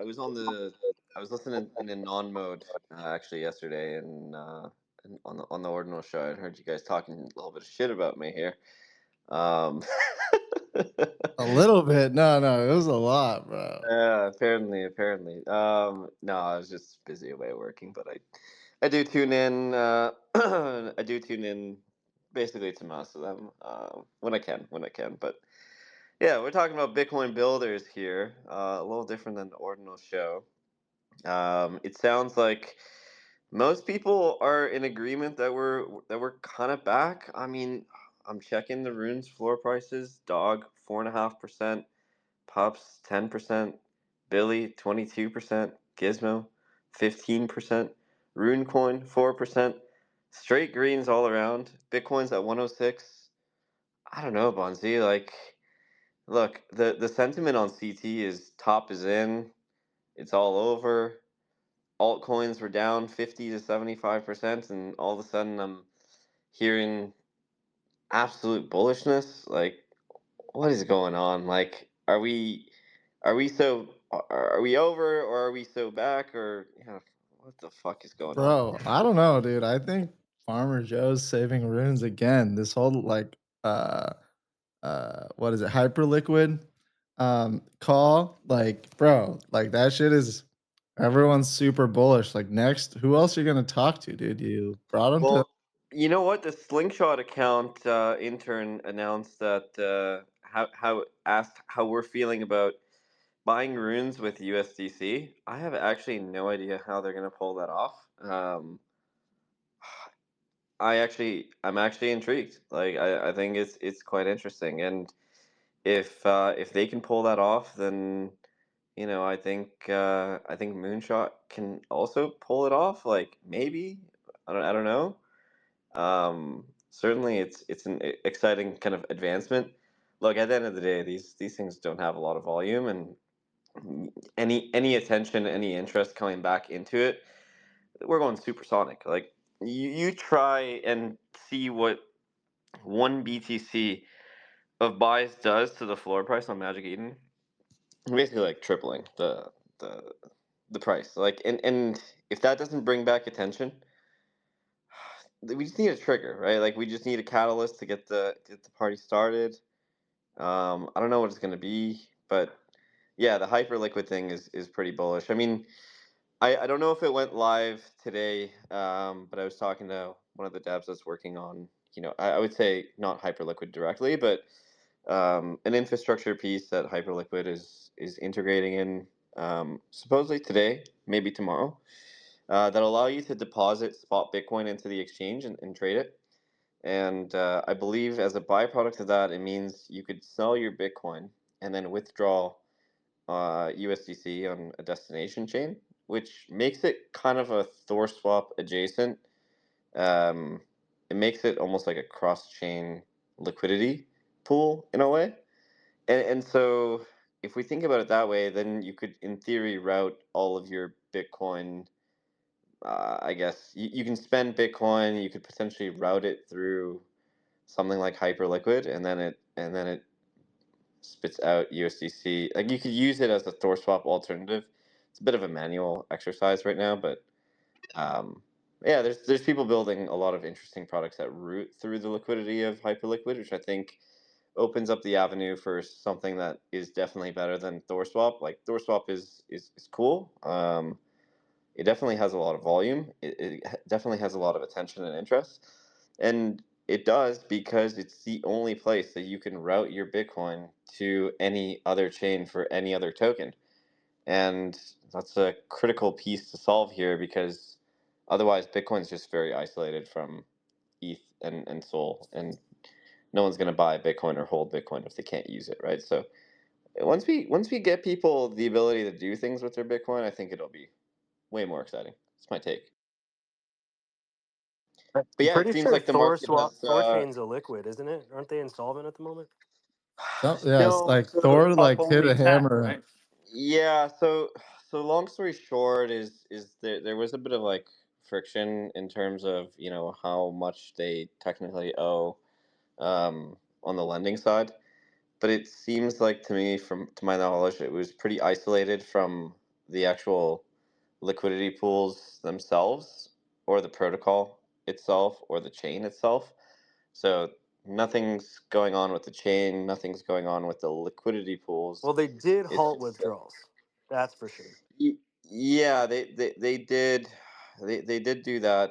I was listening in a non mode actually yesterday, and on the ordinal show, I heard you guys talking a little bit of shit about me here. Um, A little bit. No, no, it was a lot, bro. yeah, apparently. No, I was just busy away working, but I do tune in. I do tune in basically to most of them when I can. But yeah, we're talking about Bitcoin builders here. A little different than the ordinal show. It sounds like most people are in agreement that we're kind of back. I mean, I'm checking the runes floor prices. Dog 4.5%, Pups 10%, Billy 22%, Gizmo 15%, Runecoin 4%. Straight greens all around. Bitcoin's at 106. I don't know, Bonzi. Like, look, the sentiment on CT is top is in. It's all over. Altcoins were down 50 to 75%, and all of a sudden I'm hearing absolute bullishness. Like, what is going on? Like, are we over, or are we so back, or what the fuck is going on? Bro, I don't know, dude. I think Farmer Joe's saving runes again. This whole what is it? Hyperliquid call. Like, bro, like that shit is everyone's super bullish. Like next, who else are you gonna talk to, dude? You brought him to Well, you know what? The Slingshot account intern announced that how asked how we're feeling about buying runes with USDC. I have actually no idea how they're gonna pull that off. I'm actually intrigued. Like, I think it's quite interesting, and if they can pull that off, then I think Moonshot can also pull it off. Like, maybe I don't know. Certainly, it's an exciting kind of advancement. Look, at the end of the day, these things don't have a lot of volume, and any attention, any interest coming back into it, we're going supersonic. Like, you try and see what one BTC of buys does to the floor price on Magic Eden. Basically, like tripling the the price. Like, and if that doesn't bring back attention, we just need a trigger, right? Like, we just need a catalyst to get the party started. I don't know what it's going to be, but yeah, the Hyperliquid thing is pretty bullish. I mean, I don't know if it went live today, but I was talking to one of the devs that's working on, I would say not Hyperliquid directly, but an infrastructure piece that Hyperliquid is integrating in, supposedly today, maybe tomorrow, that allow you to deposit spot Bitcoin into the exchange and trade it. And I believe as a byproduct of that, it means you could sell your Bitcoin and then withdraw USDC on a destination chain, which makes it kind of a Thor swap adjacent. Um, it makes it almost like a cross chain liquidity pool in a way. And so if we think about it that way, then you could, in theory, route all of your Bitcoin. I guess you can spend Bitcoin. You could potentially route it through something like Hyperliquid, and then it spits out USDC. Like, you could use it as a Thor swap alternative. It's a bit of a manual exercise right now, but um, yeah, there's people building a lot of interesting products that route through the liquidity of Hyperliquid, which I think opens up the avenue for something that is definitely better than Thor swap. Like, Thor swap is cool. It definitely has a lot of volume. It definitely has a lot of attention and interest, and it does because it's the only place that you can route your Bitcoin to any other chain for any other token. And that's a critical piece to solve here, because otherwise Bitcoin's just very isolated from ETH and Sol, and no one's going to buy Bitcoin or hold Bitcoin if they can't use it, right? So once we get people the ability to do things with their Bitcoin, I think it'll be way more exciting. That's my take. But I'm yeah, it pretty seems sure like the market has. Thor chain's a liquid, isn't it? Aren't they insolvent at the moment? some yes, No, like so Thor Pup like hit only a tech, hammer. right? yeah, so long story short is there was a bit of like friction in terms of how much they technically owe on the lending side, but it seems like, to me, from to my knowledge, it was pretty isolated from the actual liquidity pools themselves, or the protocol itself, or the chain itself. So nothing's going on with the chain, nothing's going on with the liquidity pools. Well, they did It's halt just withdrawals. That's for sure. yeah, they did they did do that,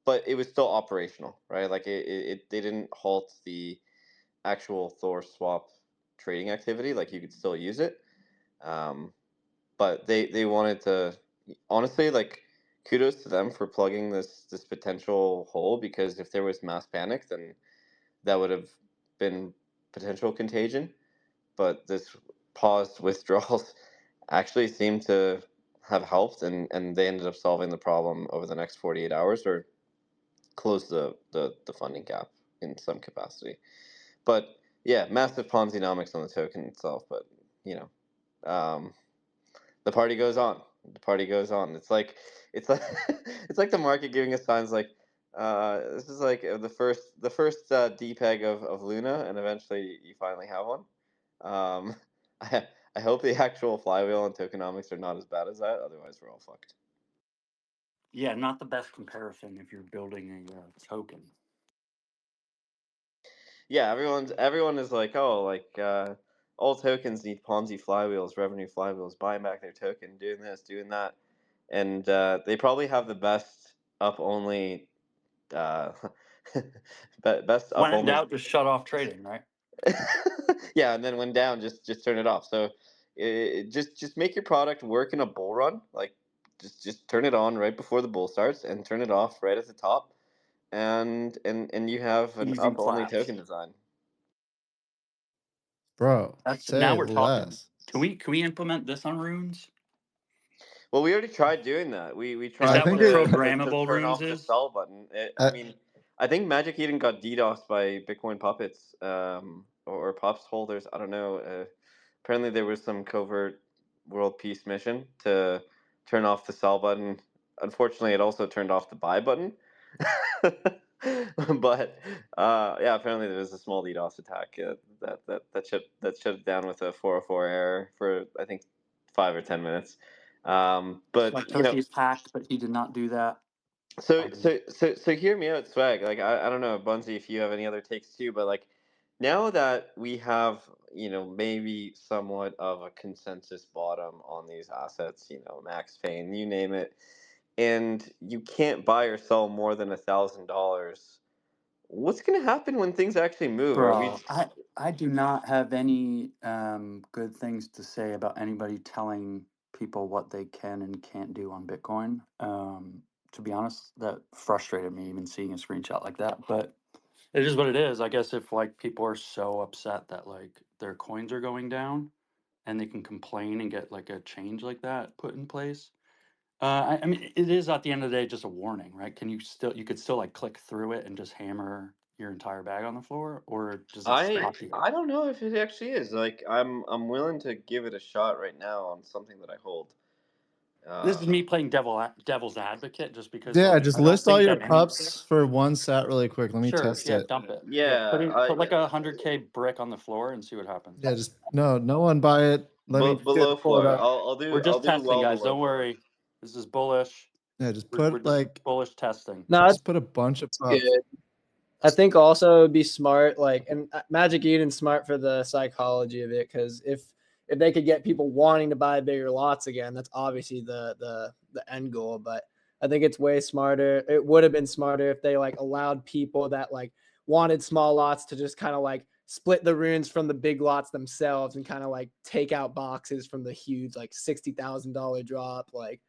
but it was still operational, right? Like they didn't halt the actual Thor swap trading activity. Like you could still use it, um, but they wanted to, honestly, like, kudos to them for plugging this potential hole, because if there was mass panic, then that would have been potential contagion. But this paused withdrawals actually seemed to have helped, and they ended up solving the problem over the next 48 hours, or close the funding gap in some capacity. But yeah, massive Ponzi-nomics on the token itself. But you know, the party goes on. The party goes on. It's like it's like the market giving us signs like, this is like the first dpeg of Luna, and eventually you finally have one. Um, I hope the actual flywheel and tokenomics are not as bad as that. Otherwise, we're all fucked. Yeah, not the best comparison if you're building a token. Yeah, everyone is like, oh, like, all tokens need Ponzi flywheels, revenue flywheels, buying back their token, doing this, doing that, and they probably have the best up only, uh, best up When in only. doubt, just shut off trading, right? Yeah, and then when down, just turn it off. So just make your product work in a bull run. Like, just turn it on right before the bull starts, and turn it off right at the top, and you have an Easy up only claps. token design. Bro, That's say now we're talking. less. Can we implement this on runes? Well, we already tried doing that. We Is I tried that think what it. to programmable turn runes off the is? sell button. I I, mean, I think Magic Eden got DDoSed by Bitcoin puppets, or pups holders. I don't know. Apparently, there was some covert world peace mission to turn off the sell button. Unfortunately, it also turned off the buy button. But yeah, apparently there was a small DDoS attack, that shut it down with a 404 error for, I think, 5 or 10 minutes. It's But like Turkey's hacked, but he did not do that. so hear me out, Swag. Like, I don't know, Bunzi, if you have any other takes too, but like, now that we have, maybe somewhat of a consensus bottom on these assets, Max Payne, you name it, and you can't buy or sell more than $1,000, what's gonna happen when things actually move? Are we? Bro, I do not have any good things to say about anybody telling people what they can and can't do on Bitcoin. To be honest, that frustrated me even seeing a screenshot like that. But it is what it is. I guess if like people are so upset that like their coins are going down and they can complain and get like a change like that put in place. I mean, it is at the end of the day just a warning, right? You could still like click through it and just hammer your entire bag on the floor, or does it I stop you? I don't know if it actually is. Like, I'm willing to give it a shot right now on something that I hold. This is Uh, me playing devil's advocate, just because yeah, like just I don't list all think your that any. pups for one sat really quick. Let me Sure, test yeah, it. dump it. Yeah, yeah, put like 100K brick on the floor and see what happens. Yeah, just no one buy it. Let me below pull it floor. up. We're I'll just do testing, well guys. below Don't floor. worry. This is bullish. Yeah, just We're put just like bullish testing. No, just put a bunch of it's pups. good. I think also it'd be smart, like, and Magic Eden's smart for the psychology of it, because if they could get people wanting to buy bigger lots again, that's obviously the end goal. But I think it's way smarter. It would have been smarter if they like allowed people that like wanted small lots to just kind of like split the runes from the big lots themselves and kind of like take out boxes from the huge like $60,000 drop, like,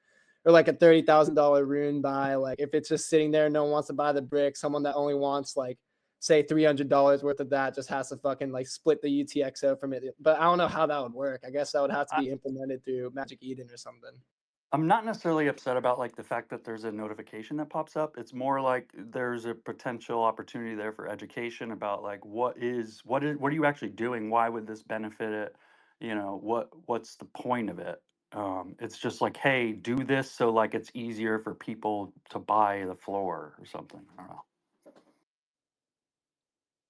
or like a $30,000 rune buy. Like if it's just sitting there, no one wants to buy the brick. Someone that only wants like say $300 worth of that just has to fucking like split the UTXO from it. But I don't know how that would work. I guess that would have to I, be implemented through Magic Eden or something. I'm not necessarily upset about like the fact that there's a notification that pops up. It's more like there's a potential opportunity there for education about like what are you actually doing? Why would this benefit it? What's the point of it? It's just like, hey, do this so like it's easier for people to buy the floor or something. I don't know.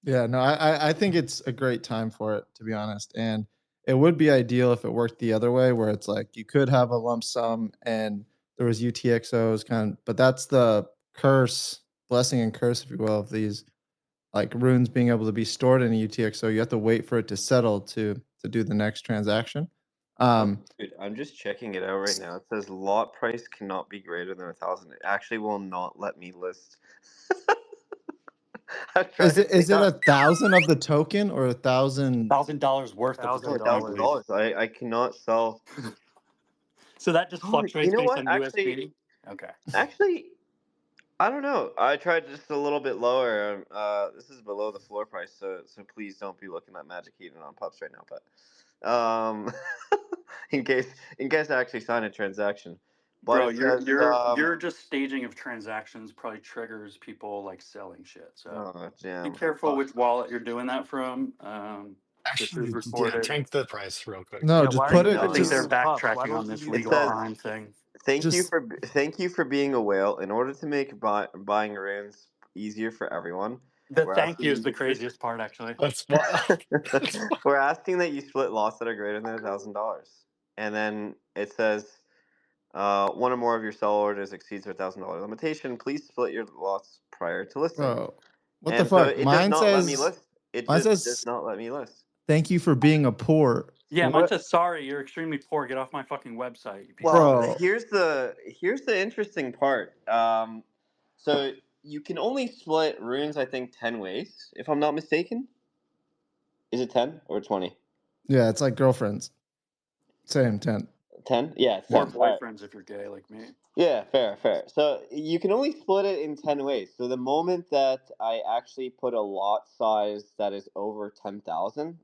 Yeah, no, I think it's a great time for it, to be honest. And It would be ideal if it worked the other way, where it's like you could have a lump sum and there was UTXOs but that's the curse, blessing and curse, if you will, of these like runes being able to be stored in a UTXO. You have to wait for it to settle to do the next transaction. Dude, I'm just checking it out right now. It says lot price cannot be greater than 1,000. It actually will not let me list. I've tried to Is take it off. 1,000 of the token or 1,000? $1,000 worth of the Oh, token, I believe. $1,000. I cannot sell. So that just Oh, you fluctuates know based what? on USD. Okay. Actually, I don't know. I tried just a little bit lower. This is below the floor price, so please don't be looking at Magic Eden on pups right now. But in case I actually sign a transaction, but Bro, it says your just staging of transactions probably triggers people like selling shit. So oh be damn. careful which wallet you're doing that from. This is Actually, yeah, recorded. tank the price real quick. No, Yeah, just why are put you it I think listing they're just in pups? Why backtracking on don't you this use It legal says raw? crime thing. just thank you for being a whale. In order to make buying runes easier for everyone, The we're thank you asking is the craziest part, actually. That's wild. That's wild. we're asking that you split lots that are greater than $1,000, and then it says one or more of your sell orders exceeds $1,000 limitation. Please split your lots prior to listing. bro. What the And so fuck? it does not let me list. It Mine just does says not let me list. thank you for being a poor. Yeah, mine What, says sorry, you're extremely poor. Get off my fucking website, you piece of Well, shit. bro? here's the interesting part. So you can only split runes, I think, 10 ways, if I'm not mistaken. Is it 10 or 20? Yeah, it's like girlfriends. Same 10. 10? Yeah, it's Or 10. All right. boyfriends if you're gay like me. Yeah, fair. So you can only split it in 10 ways. So the moment that I actually put a lot size that is over 10,000,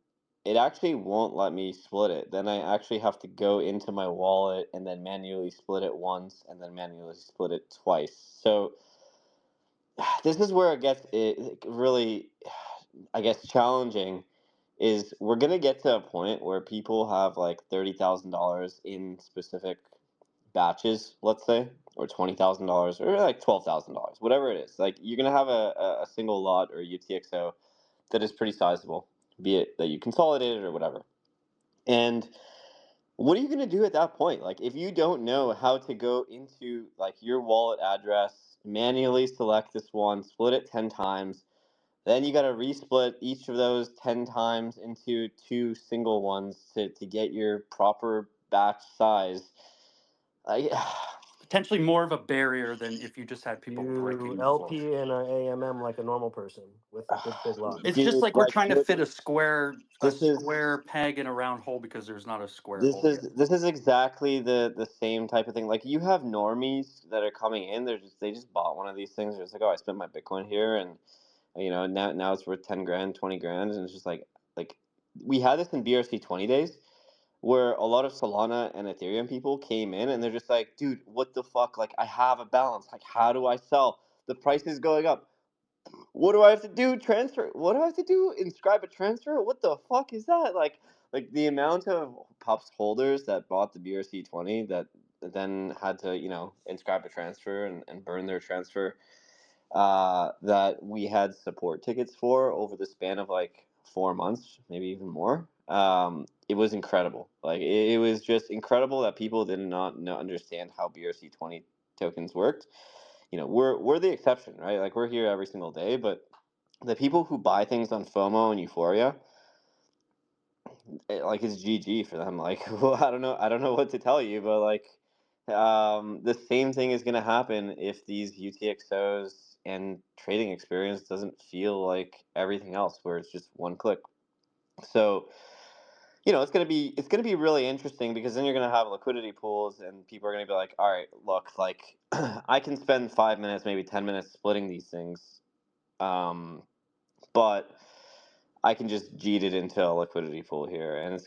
it actually won't let me split it. Then I actually have to go into my wallet and then manually split it once and then manually split it twice. So this is where it really, I guess, challenging is we're going to get to a point where people have like $30,000 in specific batches, let's say, or $20,000 or like $12,000, whatever it is. Like you're gonna have a single lot or UTXO that is pretty sizable, be it that you consolidated or whatever. And what are you gonna do at that point? Like if you don't know how to go into like your wallet address, manually select this one, split it 10 times, then you got to resplit each of those 10 times into two single ones to get your proper batch size. I, Potentially more of a barrier than if you just had people You breaking the floor. LP and a AMM like a normal person with big lots. It's just dude, like we're like trying to fit a square this is peg in a round hole because there's not a square this hole is here. this is exactly the same type of thing. Like you have normies that are coming in, they just bought one of these things. They're just like, oh, I spent my Bitcoin here, and now it's worth 10 grand, 20 grand, and it's just like we had this in BRC 20 days where a lot of Solana and Ethereum people came in and they're just like, dude, what the fuck? Like I have a balance. Like how do I sell? The price is going up. What do I have to do? Transfer? What do I have to do? Inscribe a transfer? What the fuck is that? Like the amount of pups holders that bought the BRC 20 that then had to inscribe a transfer and burn their transfer, that we had support tickets for over the span of like 4 months, maybe even more. It was incredible. Like it was just incredible that people did not understand how BRC 20 tokens worked. We're the exception, right? Like we're here every single day, but the people who buy things on FOMO and Euphoria, like it's GG for them. Like well, I don't know what to tell you, but like the same thing is gonna happen if these UTXOs and trading experience doesn't feel like everything else, where it's just one click. So it's gonna be really interesting because then you're gonna have liquidity pools and people are gonna be like, all right, look, like I can spend 5 minutes, maybe 10 minutes splitting these things, but I can just jeet it into a liquidity pool here, and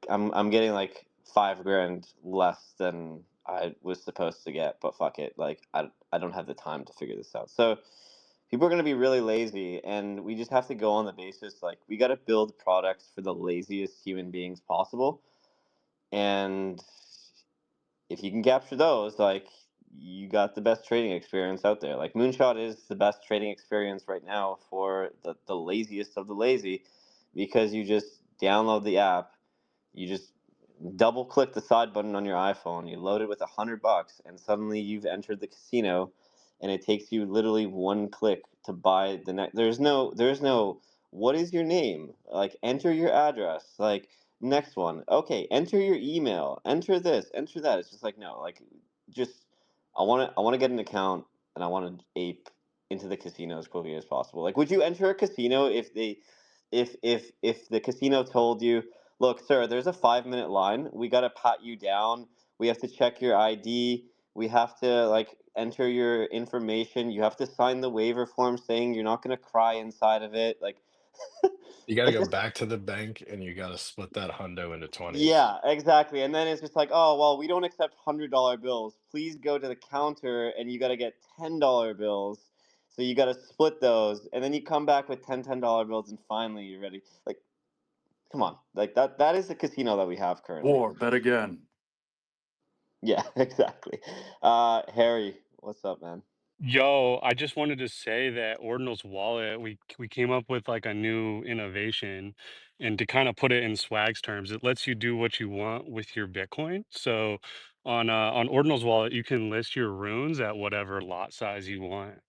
I'm getting like 5 grand less than I was supposed to get, but fuck it, like I don't have the time to figure this out. So people are gonna be really lazy, and we just have to go on the basis like we got to build products for the laziest human beings possible, and if you can capture those, like you got the best trading experience out there. Like Moonshot is the best trading experience right now for the laziest of the lazy, because you just download the app, You just double click the side button on your iPhone, you load it with $100, and suddenly you've entered the casino, and it takes you literally one click to buy the next. There's no, what is your name? Like, enter your address. Like, next one. Okay, enter your email. Enter this, enter that. It's just like, no, like, just, I want to get an account, and I want to ape into the casino as quickly as possible. Like, would you enter a casino if if the casino told you, look, sir, there's a 5 minute line. We got to pat you down. We have to check your ID. We have to, like, enter your information. You have to sign the waiver form saying you're not going to cry inside of it. Like, You got to it's go just, back to the bank and you got to split that hundo into 20s. yeah, exactly. And then it's just like, oh, well, we don't accept $100 bills. Please go to the counter and you got to get $10 bills. So you got to split those. And then you come back with $10 bills and finally you're ready. Like, come on. Like, that is the casino that we have currently. War, bet again. Yeah, exactly. Harry, what's up, man? Yo, I just wanted to say that Ordinal's wallet, we came up with like a new innovation, and to kind of put it in Swag's terms, it lets you do what you want with your Bitcoin. So on Ordinal's wallet, you can list your runes at whatever lot size you want.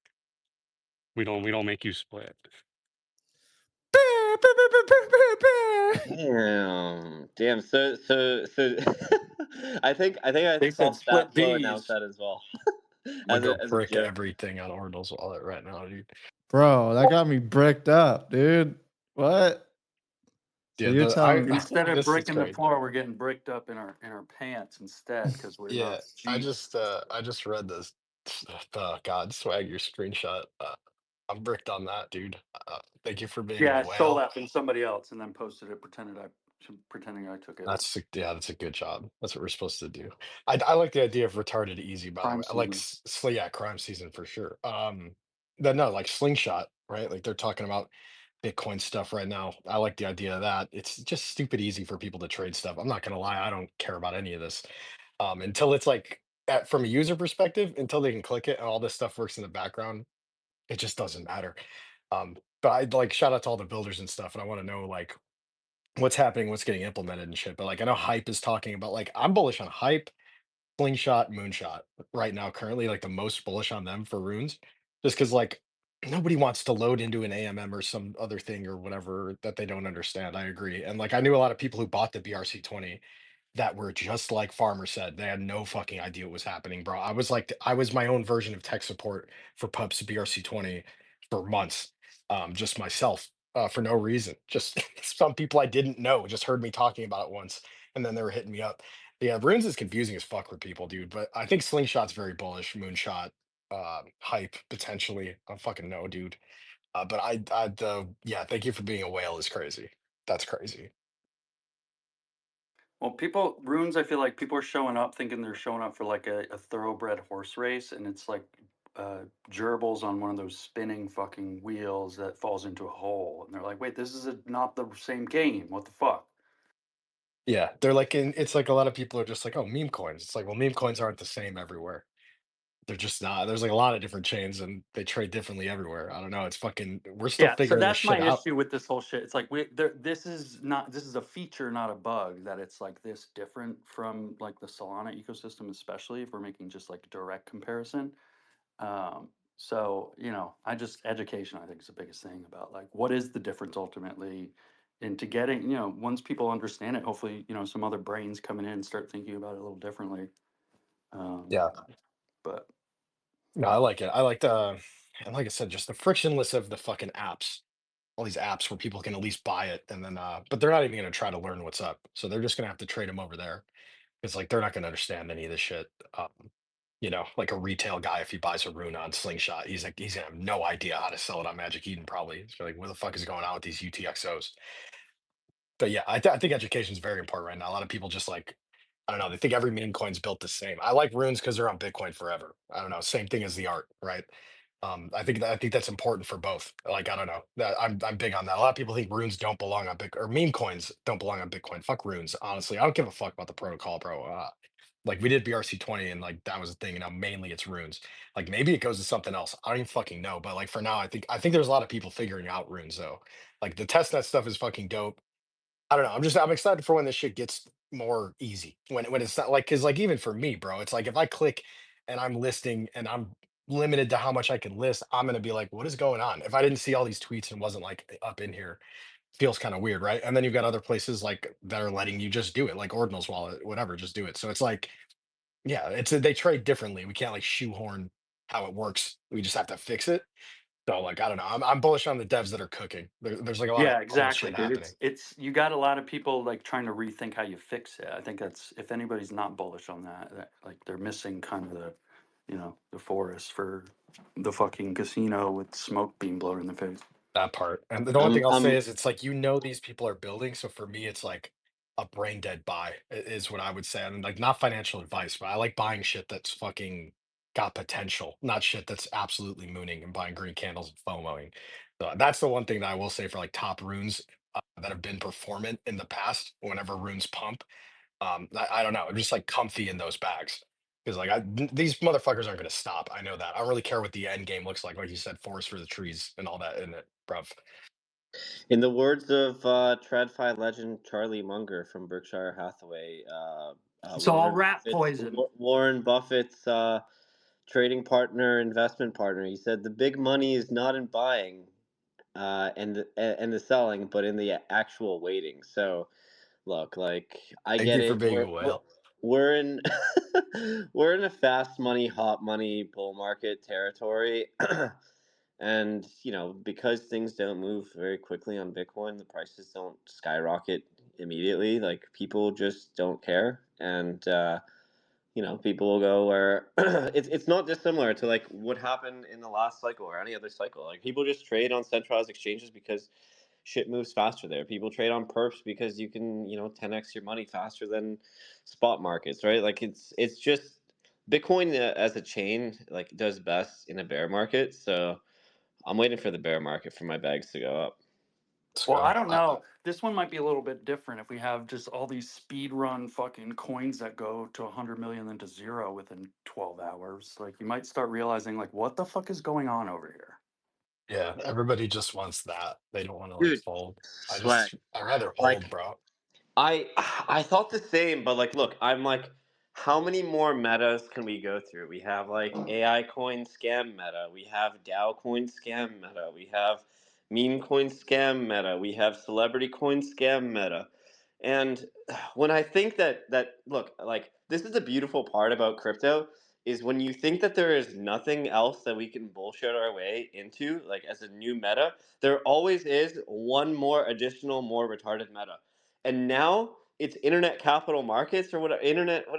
We don't make you split. Damn. So, I They saw said split Statflow announce D's. that as well, I'm gonna as go a brick joke. everything on Ordinal's wallet right now, dude. Bro, that got me bricked up, dude. What? So Yeah, you're the I telling Instead of this is bricking the great. floor, we're getting bricked up in our pants instead because we're Yeah, not cheap. I just read this. Oh God, Swag, your screenshot. I'm bricked on that, dude. Thank you for being Yeah, a I stole whale. that from somebody else and then posted it, pretending I took it. Yeah, that's a good job. That's what we're supposed to do. I like the idea of retarded easy, by the Crime way. I like season. yeah, crime season for sure. Then no, like slingshot, right? Like they're talking about Bitcoin stuff right now. I like the idea of that. It's just stupid easy for people to trade stuff. I'm not gonna lie, I don't care about any of this. Until it's like from a user perspective, until they can click it and all this stuff works in the background, it just doesn't matter. But I'd like shout out to all the builders and stuff, and I want to know like what's happening, what's getting implemented and shit. But like I know Hype is talking about like I'm bullish on Hype, Slingshot, Moonshot right now, currently like the most bullish on them for runes, just because like nobody wants to load into an AMM or some other thing or whatever that they don't understand. I agree, and like I knew a lot of people who bought the BRC20 that were just like Farmer said. They had no fucking idea what was happening, bro. I was my own version of tech support for Pubs BRC20 for months, just myself, for no reason. Just some people I didn't know just heard me talking about it once, and then they were hitting me up. Yeah, Runes is confusing as fuck for people, dude. But I think Slingshot's very bullish. Moonshot, Hype potentially. I don't fucking know, dude. But yeah, thank you for being a whale is crazy. That's crazy. Well, runes, I feel like people are showing up thinking they're showing up for like a thoroughbred horse race, and it's like gerbils on one of those spinning fucking wheels that falls into a hole, and they're like, "Wait, this is not the same game. What the fuck?" Yeah, they're like it's like a lot of people are just like, "Oh, meme coins." It's like, well, meme coins aren't the same everywhere. They're just not. There's like a lot of different chains and they trade differently everywhere. I don't know. It's fucking we're still Yeah, so figuring this that's my shit out. issue with this whole shit. It's like this is a feature, not a bug. That it's like this different from like the Solana ecosystem, especially if we're making just like direct comparison. So I just education I think is the biggest thing about like what is the difference ultimately into getting once people understand it, hopefully some other brains coming in and start thinking about it a little differently. Um, Yeah. but No, I like it. I like the and like I said, just the frictionless of the fucking apps. All these apps where people can at least buy it and then but they're not even gonna try to learn what's up. So they're just gonna have to trade them over there. It's like they're not gonna understand any of this shit. Like a retail guy, if he buys a rune on Slingshot, he's gonna have no idea how to sell it on Magic Eden, probably. He's like, what the fuck is going on with these UTXOs? But yeah, I think education is very important right now. A lot of people just like, I don't know, they think every meme coin's built the same. I like runes because they're on Bitcoin forever. I don't know, same thing as the art, right? I think that's important for both. Like, I don't know. I'm big on that. A lot of people think runes don't belong on Bitcoin or meme coins don't belong on Bitcoin. Fuck runes, honestly. I don't give a fuck about the protocol, bro. Like we did BRC20 and like that was the thing. And now mainly it's runes. Like maybe it goes to something else. I don't even fucking know. But like for now, I think there's a lot of people figuring out runes though. Like the testnet stuff is fucking dope. I don't know. I'm excited for when this shit gets more easy. When it's not like, because like even for me, bro, it's like if I click and I'm listing and I'm limited to how much I can list, I'm gonna be like, what is going on? If I didn't see all these tweets and wasn't like up in here, feels kind of weird, right? And then you've got other places like that are letting you just do it, like Ordinal's wallet, whatever, just do it. So it's like, yeah, they trade differently. We can't like shoehorn how it works. We just have to fix it. So like, I don't know. I'm bullish on the devs that are cooking. There's like a lot of Yeah, cool exactly, shit dude. happening. It's you got a lot of people like trying to rethink how you fix it. I think that's if anybody's not bullish on that, like they're missing kind of the forest for the fucking casino with smoke being blown in the face. That part. And the one I'm thing I'll say I'm is it's like, these people are building. So for me, it's like a brain dead buy is what I would say. And like, not financial advice, but I like buying shit that's fucking got potential, not shit that's absolutely mooning and buying green candles and FOMOing. So that's the one thing that I will say for like top runes that have been performant in the past whenever runes pump. I don't know. I'm just like comfy in those bags. Because like these motherfuckers aren't going to stop. I know that. I don't really care what the end game looks like. Like you said, forest for the trees and all that in it, bruv. In the words of TradFi legend Charlie Munger from Berkshire Hathaway, It's all rat poison. Warren Buffett's trading partner, investment partner. He said the big money is not in buying and the selling, but in the actual waiting. So look, like I Thank get you for it. being a We're whale. we're in we're in a fast money, hot money bull market territory. And because things don't move very quickly on Bitcoin, the prices don't skyrocket immediately. Like people just don't care, and people will go where it's not dissimilar to like what happened in the last cycle or any other cycle. Like people just trade on centralized exchanges because shit moves faster there. People trade on perps because you can 10x your money faster than spot markets, right? Like it's just Bitcoin as a chain like does best in a bear market. So I'm waiting for the bear market for my bags to go up. Let's Well, I go. don't know. This one might be a little bit different if we have just all these speed run fucking coins that go to 100 million then to zero within 12 hours. Like you might start realizing like what the fuck is going on over here. Yeah, everybody just wants that. They don't want to like Dude, fold. swag. I rather hold, Like bro. I I thought the same, but like look, I'm like how many more metas can we go through? We have like AI coin scam meta, we have DAO coin scam meta, we have meme coin scam meta, we have celebrity coin scam meta. And when I think that look, like this is the beautiful part about crypto is when you think that there is nothing else that we can bullshit our way into like as a new meta, there always is one more additional more retarded meta. And now it's internet capital markets or what what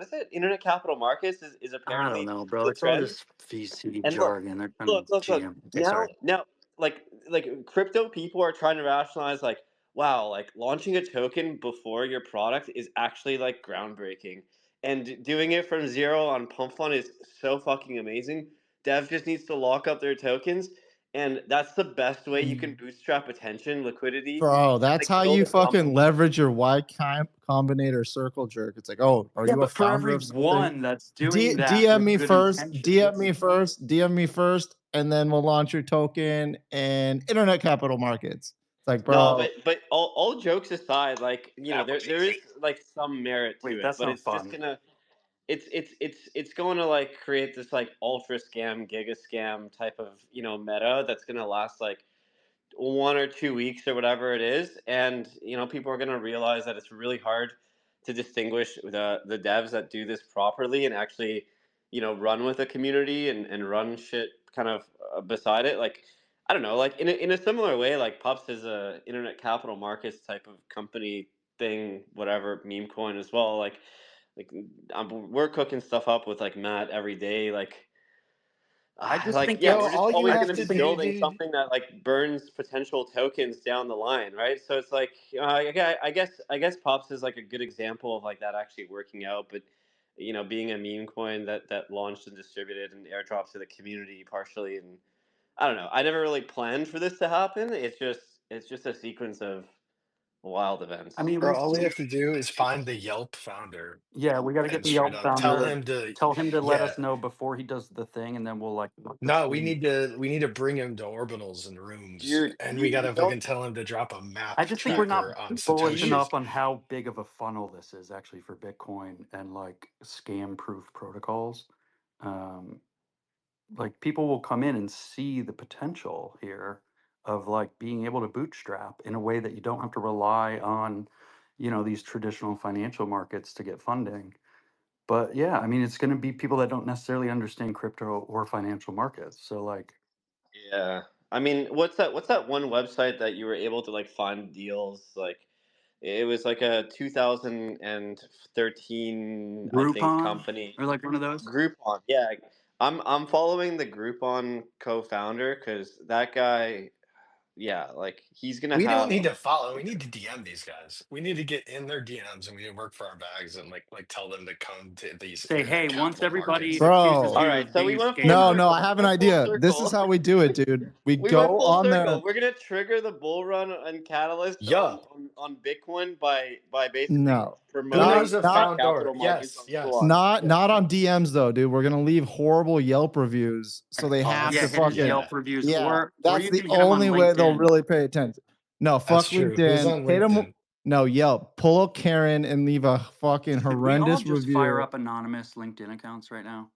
is it? Internet capital markets is I don't apparently know, bro. the It's all trend. this VC And look, jargon. They're trying look, to look, look. jam. Okay, Now, sorry. now, like crypto people are trying to rationalize, like, wow, like launching a token before your product is actually like groundbreaking, and doing it from zero on Pump Fund is so fucking amazing. Dev just needs to lock up their tokens, and that's the best way you can bootstrap attention, liquidity, Bro, and that's like how build you a fucking company. leverage your Combinator circle jerk. It's like, oh, are Yeah, you a but for founder every of something? one that's doing that DM with me good first, intentions, DM me first, and then we'll launch your token and internet capital markets. It's like, No, bro, but all jokes aside, like there is like some merit to wait, it, that's but not it's just fun. gonna it's going to like create this like ultra scam, giga scam type of meta that's gonna last like 1 or 2 weeks or whatever it is, and people are going to realize that it's really hard to distinguish the devs that do this properly and actually run with a community and run shit kind of beside it. Like I don't know, like in a similar way, like Pups is a internet capital markets type of company thing, whatever, meme coin as well. Like we're cooking stuff up with like Matt every day, I just like think yeah, Yo, we're it's. just all you always I going have to to be just think. do, building dude. something that like burns potential tokens down the line, right? So it's like I guess Pops is like a good example of like that actually working out, but being a meme coin that launched and distributed and airdropped to the community partially, and I don't know, I never really planned for this to happen. It's just a sequence of wild events. I mean, Bro, all we have to do is find the Yelp founder yeah, we got to get and the straight Yelp up tell founder, him to, tell him to let yeah. us know before he does the thing, and then we'll like No, we need to bring him to orbitals and rooms, and we You gotta don't. fucking tell him to drop a map I just think we're not tracker on bullish Satoshi's. enough on how big of a funnel this is actually for Bitcoin and like scam proof protocols. Um, like people will come in and see the potential here of like being able to bootstrap in a way that you don't have to rely on, these traditional financial markets to get funding. But yeah, I mean, it's going to be people that don't necessarily understand crypto or financial markets. So like, Yeah. I mean, what's that one website that you were able to like find deals like it was like a 2013 I think Groupon company. or like one of those. Groupon. Yeah. I'm following the Groupon co-founder cuz that guy, yeah, like he's going to We don't have need to follow. We need to DM these guys. We need to get in their DMs and we need to work for our bags and like tell them to come to these Say, internet hey, once capital everybody markets. accuses All Bro. you right, of so being we a went full No, no, scammer, I circle. We have an went full idea. This is circle. how we do it, dude. We We went go full on circle. there. We're gonna trigger the bull run and catalyst Yeah. on Bitcoin by basically No. Who knows promoting a the Not founder? capital markets Yes, on yes. Solana. not Yeah. not on DMs though, dude. We're gonna leave horrible Yelp reviews, so they have yeah, to Us. hidden fucking Yeah, Yelp reviews, yeah. or That's you the can hit them on only way they'll LinkedIn. really pay attention. No, that's fuck true. Who's LinkedIn. on Hit them. LinkedIn? No Yelp. Pull up Karen and leave a fucking Should we all horrendous just fire review. up anonymous LinkedIn accounts right now?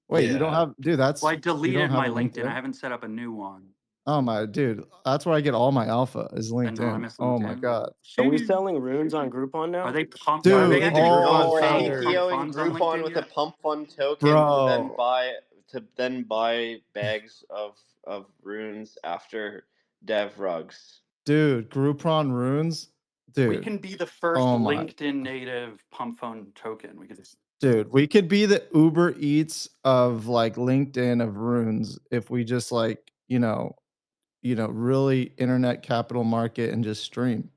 Wait, you don't Yeah. have, dude. Well, I You don't deleted have my a LinkedIn. I LinkedIn. haven't set up a new one. Oh my dude, that's where I get all my alpha is LinkedIn. Anonymous Oh my LinkedIn. god, Are we Sheesh. selling runes on Groupon Are now? they pump? No, Are we they dude. need the actually Groupon No founder. pump ATOing funds on Groupon LinkedIn with a yet? pump fund token Bro, to then buy bags of runes after dev rugs. dude, Groupon runes, We dude. can be the first Oh my LinkedIn native pump phone token. We could just dude, we could be the Uber Eats of like LinkedIn of runes if we just like, really internet capital market and just stream.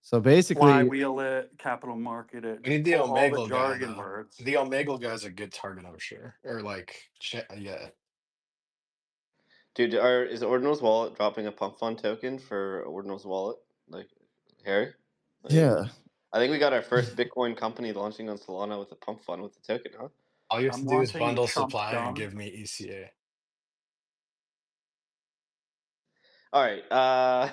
So basically, flywheel it, capital market it, We just need the pull all the Omegle guy jargon though. words. The Omegle guy's a good target, I'm sure. Or like, yeah. Dude, is Ordinal's wallet dropping a pump fund token for Ordinal's wallet? Like Harry? Like yeah. I think we got our first Bitcoin company launching on Solana with a pump fund with the token, huh? All you have I'm to do is launching bundle Chump supply and Dog. give me ECA. All right.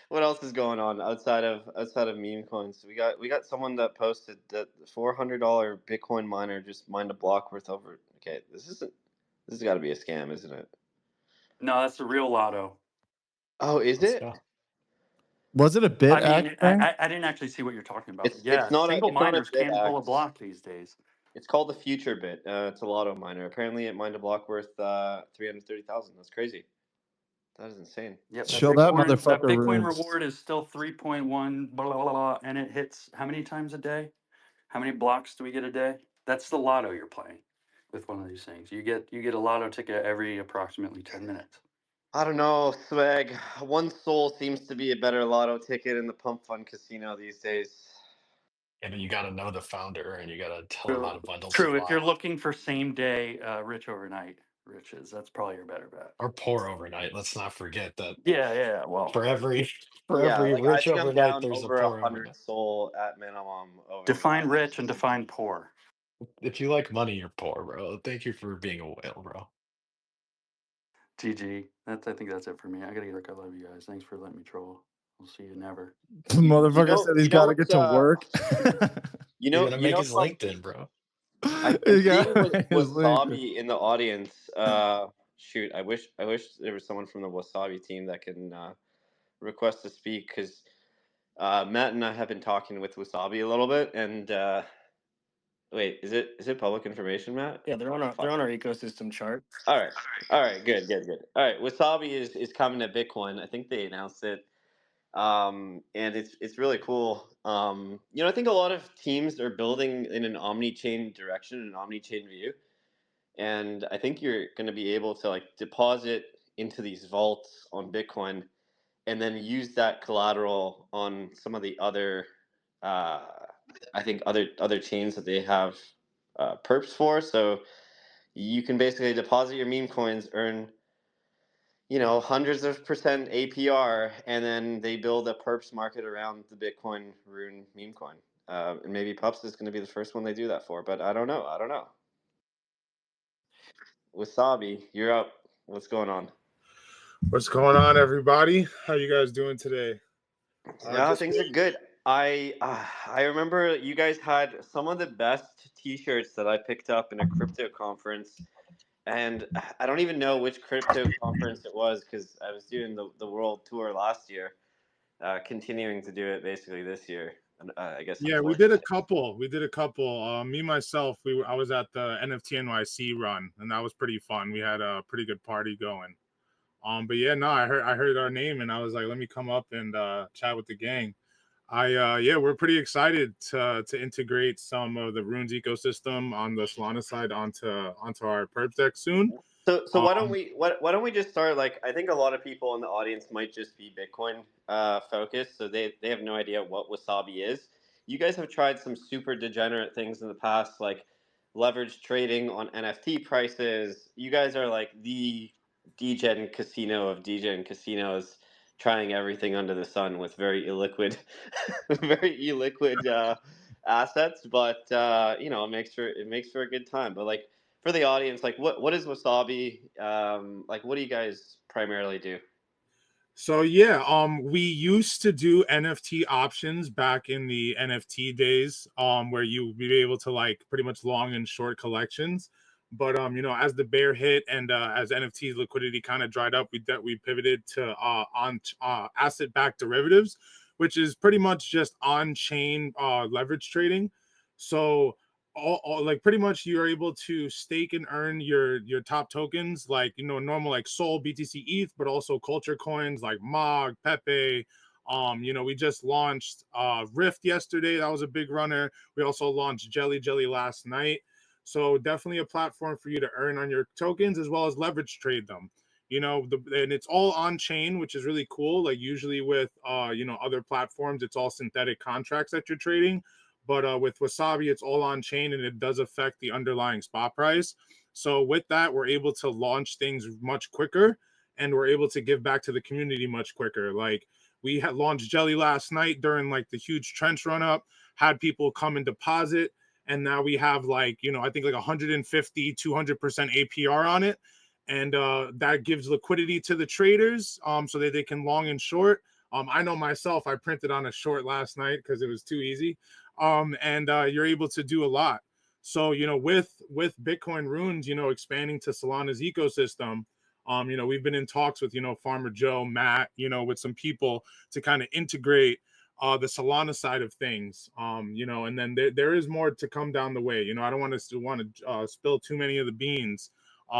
What else is going on outside of meme coins? We got someone that posted that the $400 Bitcoin miner just mined a block worth over. Okay, this has got to be a scam, isn't it? No, that's the real lotto. Oh, is Let's it? go. Was it a bit I mean, thing? I didn't actually see what you're talking about. It's But it's yeah, not a single it's not a miners bit can pull a axe. block these days. It's called the Future Bit. It's a lotto miner. Apparently, it mined a block worth 330,000. That's crazy. That is insane. Yep, Show that That motherfucker Bitcoin runes. reward is still 3.1 blah, blah, blah, blah, and it hits how many times a day? How many blocks do we get a day? That's the lotto you're playing with one of these things. You get a lotto ticket every approximately 10 minutes. I don't know, Swag. One soul seems to be a better lotto ticket in the pump fund casino these days. Yeah, but you got to know the founder and you got to tell him how True. to bundle True. If supply you're looking for same day rich overnight riches, that's probably your better bet. or pour overnight. Let's not forget that Yeah. Well, for every for Yeah, every like I rich think I'm overnight, down there's a over a pour hundred overnight. soul at minimum over define that. rich and define poor. If you like money, you're poor, bro. Thank you for being a whale, bro. GG. I think that's it for me. I gotta get work. I love you guys. Thanks for letting me troll. We'll see you never. The You motherfucker know, said he's you know got to what's get to work. you You're know, gonna you make know his what LinkedIn, bro. I'm He seeing got his LinkedIn. Wasabi in the audience. Shoot, I wish there was someone from the Wasabi team that can request to speak because Matt and I have been talking with Wasabi a little bit. And wait, is it public information, Matt? Yeah, they're on our Fuck. ecosystem chart. All right, good. All right, Wasabi is coming to Bitcoin. I think they announced it. And it's really cool. I think a lot of teams are building in an omni-chain direction, an omni-chain view, and I think you're going to be able to like deposit into these vaults on Bitcoin, and then use that collateral on some of the other, uh, I think other chains that they have perps for. So you can basically deposit your meme coins, earn hundreds of percent APR, and then they build a perps market around the Bitcoin Rune meme coin. And maybe Pups is going to be the first one they do that for, but I don't know. Wasabi, you're up. What's going on? What's going on, everybody? How you guys doing today? Yeah, things are good. I remember you guys had some of the best T-shirts that I picked up in a crypto conference, and I don't even know which crypto conference it was because I was doing the world tour last year, continuing to do it basically this year. I guess. Yeah, we did a couple. Me myself, I was at the NFT NYC run, and that was pretty fun. We had a pretty good party going. But yeah, no, I heard our name, and I was like, let me come up and chat with the gang. Yeah, we're pretty excited to integrate some of the Runes ecosystem on the Solana side onto our perp deck soon. So why don't we just start, like, I think a lot of people in the audience might just be Bitcoin focused, so they have no idea what Wasabi is. You guys have tried some super degenerate things in the past, like leverage trading on NFT prices. You guys are like the degen casino of degen casinos, trying everything under the sun with very illiquid very illiquid assets, but it makes for a good time. But like, for the audience, like, what is Wasabi? Like, what do you guys primarily do? So yeah, we used to do NFT options back in the NFT days, where you would be able to like pretty much long and short collections. But as the bear hit and as NFT liquidity kind of dried up, we pivoted to on asset-backed derivatives, which is pretty much just on-chain leverage trading. So like pretty much you're able to stake and earn your top tokens, like normal like Sol, BTC, ETH, but also culture coins like Mog, Pepe. We just launched Rift yesterday. That was a big runner. We also launched Jelly last night. So definitely a platform for you to earn on your tokens as well as leverage trade them. And it's all on chain, which is really cool. Like usually with other platforms, it's all synthetic contracts that you're trading. But with Wasabi, it's all on chain and it does affect the underlying spot price. So with that, we're able to launch things much quicker and we're able to give back to the community much quicker. Like we had launched Jelly last night during like the huge trench run up, had people come and deposit. And now we have like, I think like 150, 200% APR on it. And that gives liquidity to the traders so that they can long and short. I know myself, I printed on a short last night because it was too easy. And you're able to do a lot. So with Bitcoin Runes, expanding to Solana's ecosystem, we've been in talks with Farmer Joe, Matt, with some people to kind of integrate the Solana side of things. And then there is more to come down the way. I don't want to spill too many of the beans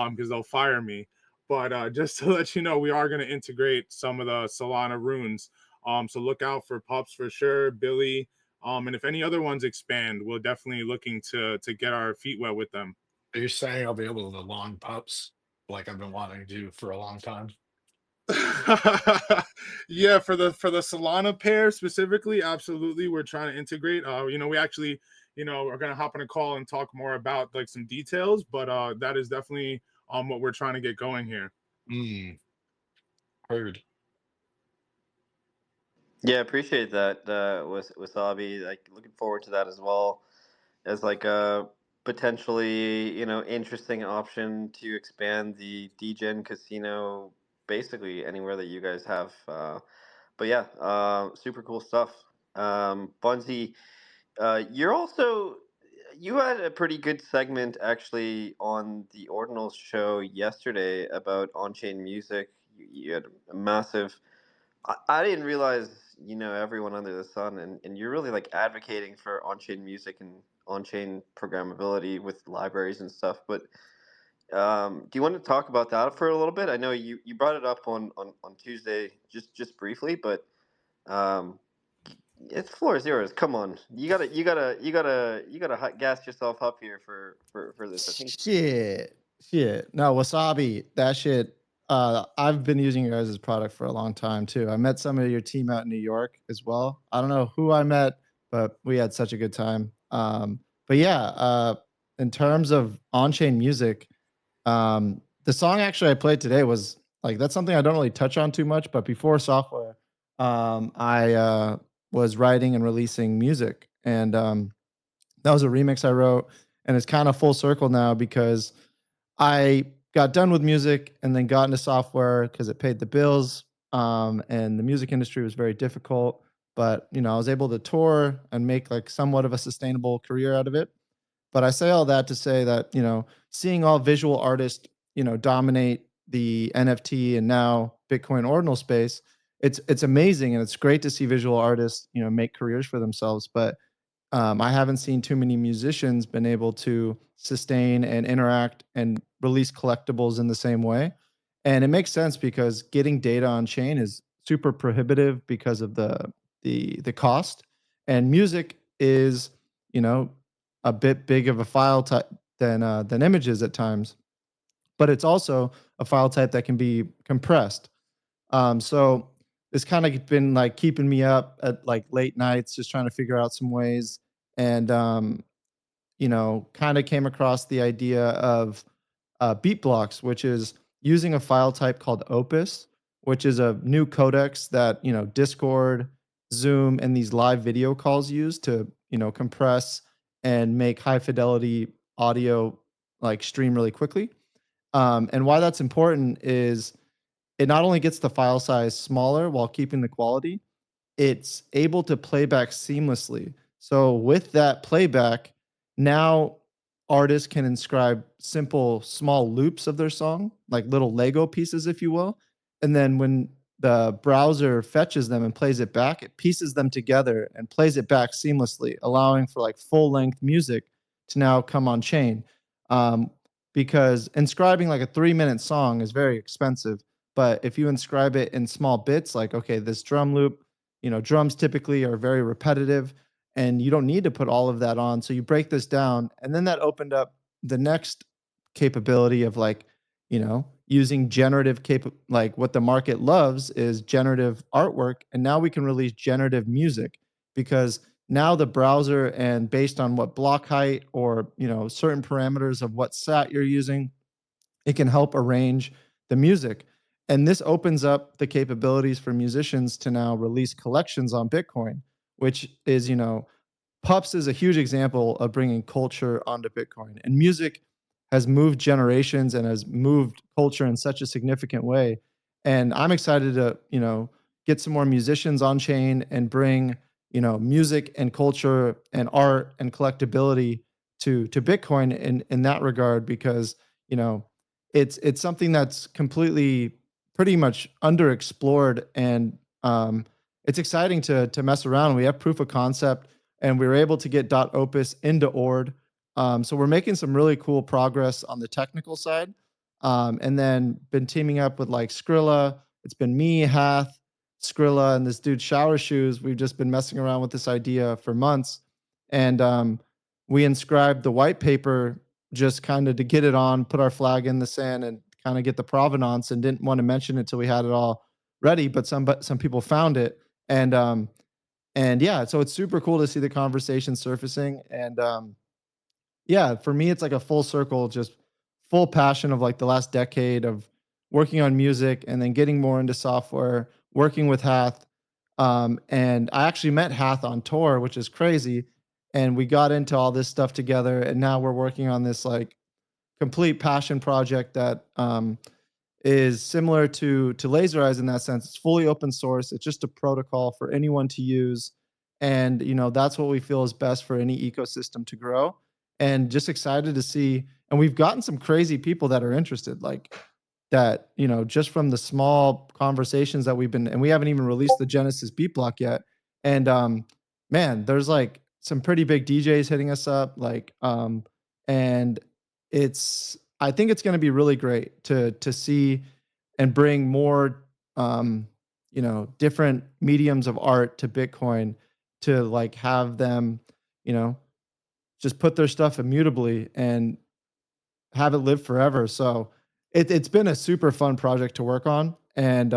because they'll fire me. But just to let you know, we are going to integrate some of the Solana runes. So look out for Pups for sure, Billy. And if any other ones expand, we're definitely looking to get our feet wet with them. Are you saying I'll be able to long Pups like I've been wanting to do for a long time? Yeah, for the Solana pair specifically, absolutely. We're trying to integrate. We actually, are gonna hop on a call and talk more about like some details, but that is definitely what we're trying to get going here. Pwrd. Yeah, appreciate that, Wasabi. Like, looking forward to that as well, as like a potentially interesting option to expand the degen casino basically anywhere that you guys have. But yeah, super cool stuff. Bunzi, you had a pretty good segment actually on the Ordinals show yesterday about on-chain music. You had a massive. I didn't realize everyone under the sun, and you're really like advocating for on-chain music and on-chain programmability with libraries and stuff. But do you want to talk about that for a little bit? I know you brought it up on Tuesday just briefly, but um, it's floor is yours. Come on, you gotta gas yourself up here for this. I think. Shit. No, Wasabi, that shit. I've been using your guys' product for a long time too. I met some of your team out in New York as well. I don't know who I met, but we had such a good time. But yeah, in terms of on-chain music, the song actually I played today was like that's something I don't really touch on too much. But before software, I was writing and releasing music, and that was a remix I wrote, and it's kind of full circle now because I got done with music and then got into software because it paid the bills. And the music industry was very difficult, but I was able to tour and make like somewhat of a sustainable career out of it. But I say all that to say that, seeing all visual artists, dominate the NFT and now Bitcoin ordinal space, it's amazing and it's great to see visual artists, make careers for themselves. But I haven't seen too many musicians been able to sustain and interact and release collectibles in the same way. And it makes sense because getting data on chain is super prohibitive because of the cost. And music is, you know, a bit big of a file type than images at times, but it's also a file type that can be compressed. So it's kind of been like keeping me up at like late nights, just trying to figure out some ways. And kind of came across the idea of beat blocks, which is using a file type called Opus, which is a new codex that Discord, Zoom, and these live video calls use to compress and make high fidelity audio like stream really quickly. And why that's important is it not only gets the file size smaller while keeping the quality, it's able to play back seamlessly. So with that playback, now artists can inscribe simple small loops of their song, like little Lego pieces, if you will. And then when the browser fetches them and plays it back, it pieces them together and plays it back seamlessly, allowing for like full length music to now come on chain. Um, because inscribing like a 3-minute song is very expensive. But if you inscribe it in small bits, like, okay, this drum loop, drums typically are very repetitive and you don't need to put all of that on. So you break this down. And then that opened up the next capability of like, using like what the market loves is generative artwork. And now we can release generative music because now the browser and based on what block height or, certain parameters of what sat you're using, it can help arrange the music. And this opens up the capabilities for musicians to now release collections on Bitcoin, which is, Pups is a huge example of bringing culture onto Bitcoin. And music has moved generations and has moved culture in such a significant way. And I'm excited to, get some more musicians on chain and bring, music and culture and art and collectability to Bitcoin in that regard because, you know, it's something that's completely pretty much underexplored and it's exciting to mess around. We have proof of concept and we were able to get .opus into Ord. So we're making some really cool progress on the technical side. And then been teaming up with like Skrilla. It's been me, Hath, Skrilla, and this dude Shower Shoes. We've just been messing around with this idea for months. And we inscribed the white paper just kind of to get it on, put our flag in the sand and kind of get the provenance and didn't want to mention it till we had it all ready. But some people found it. And yeah, so it's super cool to see the conversation surfacing. And yeah, for me, it's like a full circle, just full passion of like the last decade of working on music and then getting more into software, working with Hath. And I actually met Hath on tour, which is crazy. And we got into all this stuff together. And now we're working on this like complete passion project that is similar to Laser Eyes in that sense. It's fully open source. It's just a protocol for anyone to use. And, that's what we feel is best for any ecosystem to grow. And just excited to see. And we've gotten some crazy people that are interested, like that, just from the small conversations that and we haven't even released the Genesis beat block yet. And man, there's like some pretty big DJs hitting us up. And I think it's going to be really great to see and bring more different mediums of art to Bitcoin to like have them, you know, just put their stuff immutably and have it live forever. So it's been a super fun project to work on. And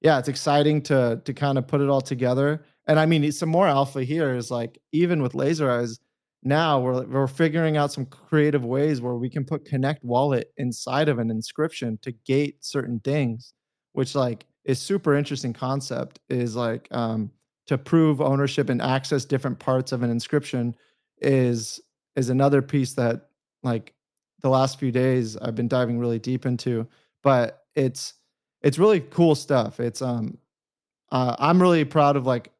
yeah, it's exciting to kind of put it all together. And I mean, some more alpha here is like even with Laser Eyes, now we're figuring out some creative ways where we can put connect wallet inside of an inscription to gate certain things, which like is super interesting concept, is like to prove ownership and access different parts of an inscription is is another piece that like the last few days I've been diving really deep into. But it's really cool stuff. I'm really proud of like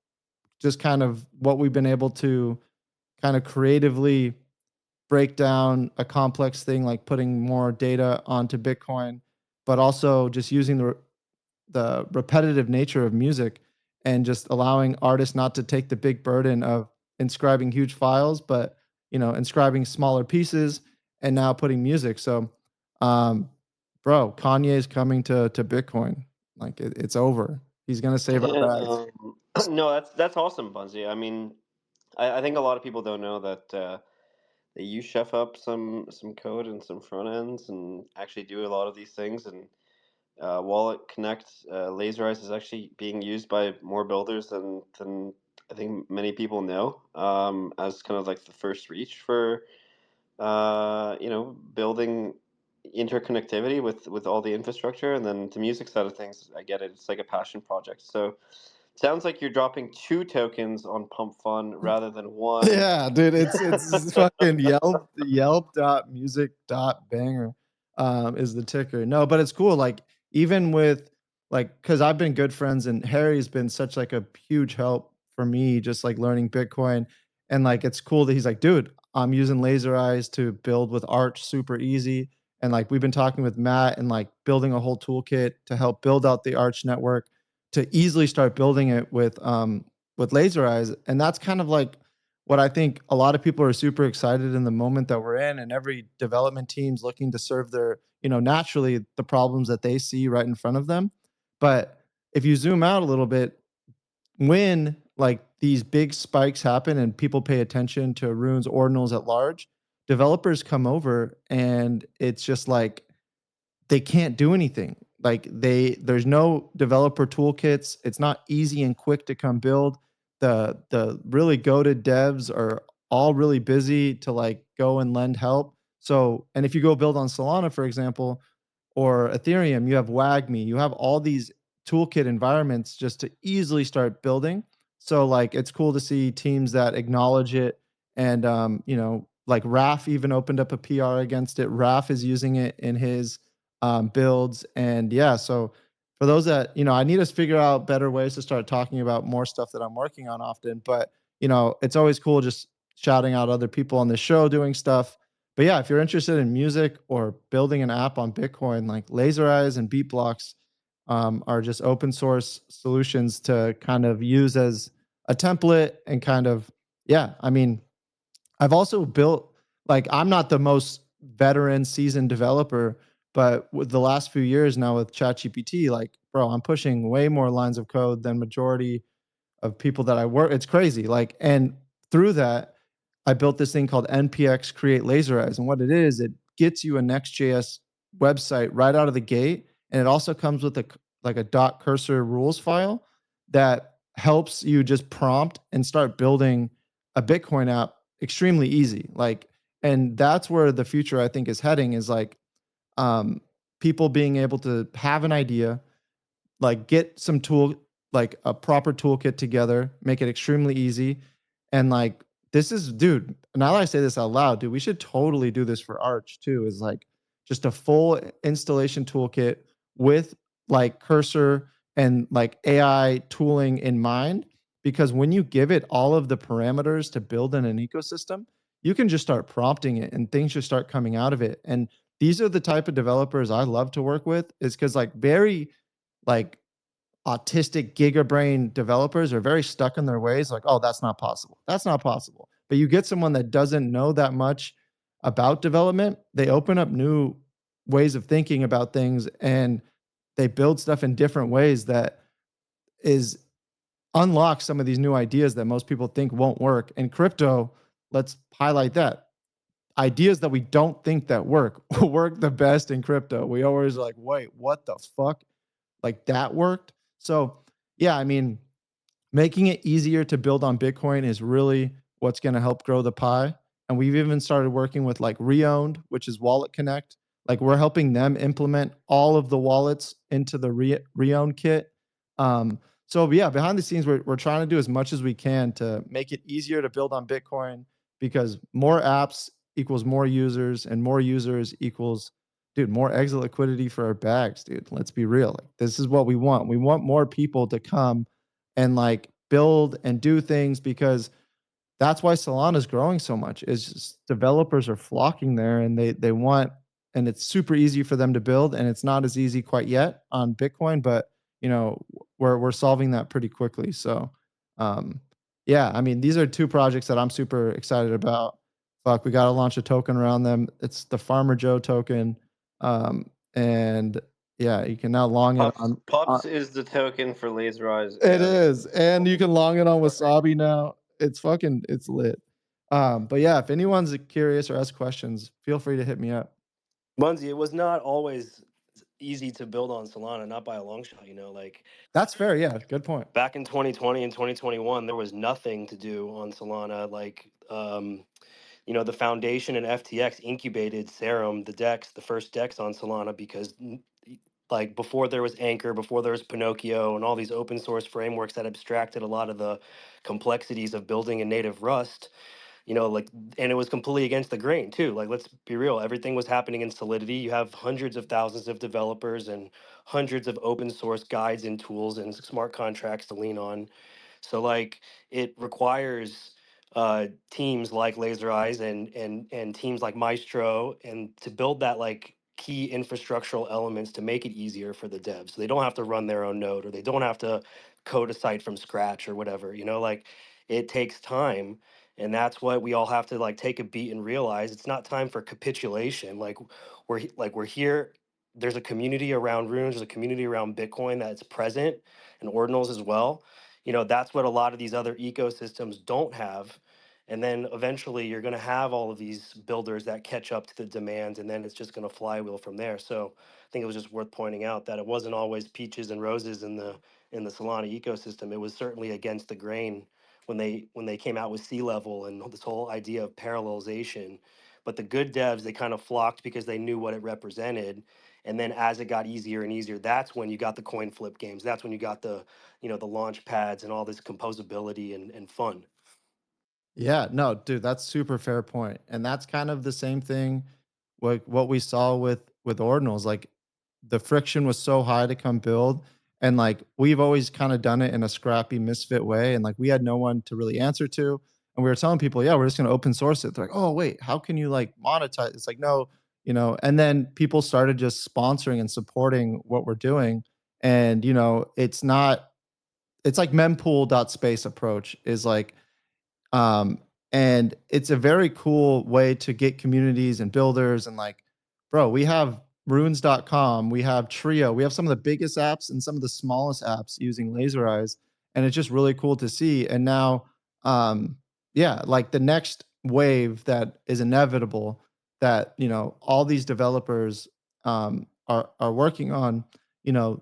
just kind of what we've been able to kind of creatively break down a complex thing like putting more data onto Bitcoin, but also just using the repetitive nature of music and just allowing artists not to take the big burden of inscribing huge files, but inscribing smaller pieces and now putting music. So, um, bro, Kanye is coming to Bitcoin. Like it's over. He's gonna save our Yeah, bags. no, that's awesome, Bunzy. I mean, I think a lot of people don't know that that you chef up some code and some front ends and actually do a lot of these things. And Wallet Connect Laserize is actually being used by more builders than I think many people know, as kind of like the first reach for building interconnectivity with all the infrastructure. And then the music side of things, I get it. It's like a passion project. So sounds like you're dropping two tokens on Pump Fun rather than one. Yeah, dude, it's fucking Yelp.music.banger is the ticker. No, but it's cool. Like even with like because I've been good friends and Harry's been such like a huge help for me just like learning Bitcoin. And like it's cool that he's like, dude, I'm using laser eyes to build with Arch super easy. And like we've been talking with Matt and like building a whole toolkit to help build out the Arch network to easily start building it with laser eyes. And that's kind of like what I think a lot of people are super excited in the moment that we're in, and every development team's looking to serve their, naturally the problems that they see right in front of them. But if you zoom out a little bit, when like these big spikes happen and people pay attention to runes ordinals at large, developers come over and it's just like they can't do anything. Like there's no developer toolkits. It's not easy and quick to come build. The really goated devs are all really busy to like go and lend help. So, and if you go build on Solana, for example, or Ethereum, you have WAGME, you have all these toolkit environments just to easily start building. So like it's cool to see teams that acknowledge it. And like Raf even opened up a PR against it. Raf is using it in his builds. And yeah, so for those that, I need to figure out better ways to start talking about more stuff that I'm working on often. But, it's always cool just shouting out other people on the show doing stuff. But yeah, if you're interested in music or building an app on Bitcoin, like Laser Eyes and Beatblocks are just open source solutions to kind of use as a template and kind of, yeah, I mean, I've also built like I'm not the most veteran seasoned developer, but with the last few years now with ChatGPT, like bro, I'm pushing way more lines of code than majority of people that I work. It's crazy. Like, and through that, I built this thing called NPX Create Laser Eyes. And what it is, it gets you a Next.js website right out of the gate. And it also comes with a dot cursor rules file that helps you just prompt and start building a Bitcoin app extremely easy. Like, and that's where the future I think is heading is like um, people being able to have an idea, like get some tool, like a proper toolkit together, make it extremely easy. And like, this is, dude, now that I say this out loud, dude, we should totally do this for Arch too, is like just a full installation toolkit with like cursor and like AI tooling in mind. Because when you give it all of the parameters to build in an ecosystem, you can just start prompting it and things just start coming out of it. And these are the type of developers I love to work with, is because like very like autistic gigabrain developers are very stuck in their ways like, oh, that's not possible, that's not possible. But you get someone that doesn't know that much about development, they open up new ways of thinking about things and they build stuff in different ways that is unlock some of these new ideas that most people think won't work. And crypto, let's highlight that, ideas that we don't think that work work the best in crypto. We always like, wait, what the fuck, like that worked. So yeah, I mean, making it easier to build on Bitcoin is really what's going to help grow the pie. and we've even started working with like Reowned, which is Wallet Connect. Like we're helping them implement all of the wallets into the Reowned kit. So yeah, behind the scenes, we're trying to do as much as we can to make it easier to build on Bitcoin, because more apps equals more users, and more users equals, dude, more exit liquidity for our bags, dude. Let's be real. Like, this is what we want. We want more people to come and like build and do things, because that's why Solana is growing so much. Is just developers are flocking there, and they want, and it's super easy for them to build, and it's not as easy quite yet on Bitcoin, but you know, we're solving that pretty quickly. So yeah, I mean, these are two projects that I'm super excited about. Fuck, we got to launch a token around them. It's the Farmer Joe token. And yeah, you can now long it Pups, on. Pups is the token for Laser Eyes. It is, and you can long it on Wasabi now. It's lit. But yeah, if anyone's curious or has questions, feel free to hit me up. Munzie, it was not always easy to build on Solana, not by a long shot. Like That's fair. Yeah, good point. back in 2020 and 2021, there was nothing to do on Solana. Like, the foundation and FTX incubated Serum, the first DEX on Solana, because like before there was Anchor, before there was Pinocchio, and all these open source frameworks that abstracted a lot of the complexities of building a native Rust. Like, and it was completely against the grain too. Like, let's be real, everything was happening in Solidity. You have hundreds of thousands of developers and hundreds of open source guides and tools and smart contracts to lean on. So like, it requires teams like Laser Eyes and teams like Maestro, and to build that like key infrastructural elements to make it easier for the devs, so they don't have to run their own node, or they don't have to code a site from scratch or whatever. Like, it takes time, and that's what we all have to like take a beat and realize. It's not time for capitulation. Like, we're here. There's a community around runes, there's a community around Bitcoin that's present, and ordinals as well. That's what a lot of these other ecosystems don't have. And then eventually you're going to have all of these builders that catch up to the demand, and then it's just going to flywheel from there. So I think it was just worth pointing out that it wasn't always peaches and roses in the Solana ecosystem. It was certainly against the grain when they came out with sea level and this whole idea of parallelization. But the good devs, they kind of flocked because they knew what it represented. And then as it got easier and easier, that's when you got the coin flip games. That's when you got the launch pads and all this composability and fun. Yeah, no, dude, that's super fair point. And that's kind of the same thing what we saw with ordinals. Like the friction was so high to come build, and like we've always kind of done it in a scrappy misfit way, and like we had no one to really answer to. And we were telling people, yeah, we're just going to open source it. They're like, "Oh, wait, how can you like monetize?" It's like, "No, and then people started just sponsoring and supporting what we're doing. And it's not, it's like mempool.space approach is like, and it's a very cool way to get communities and builders. And like, bro, we have runes.com, we have Trio, we have some of the biggest apps and some of the smallest apps using Laser Eyes. And it's just really cool to see. And now, yeah, like the next wave that is inevitable, that, all these developers are working on, you know,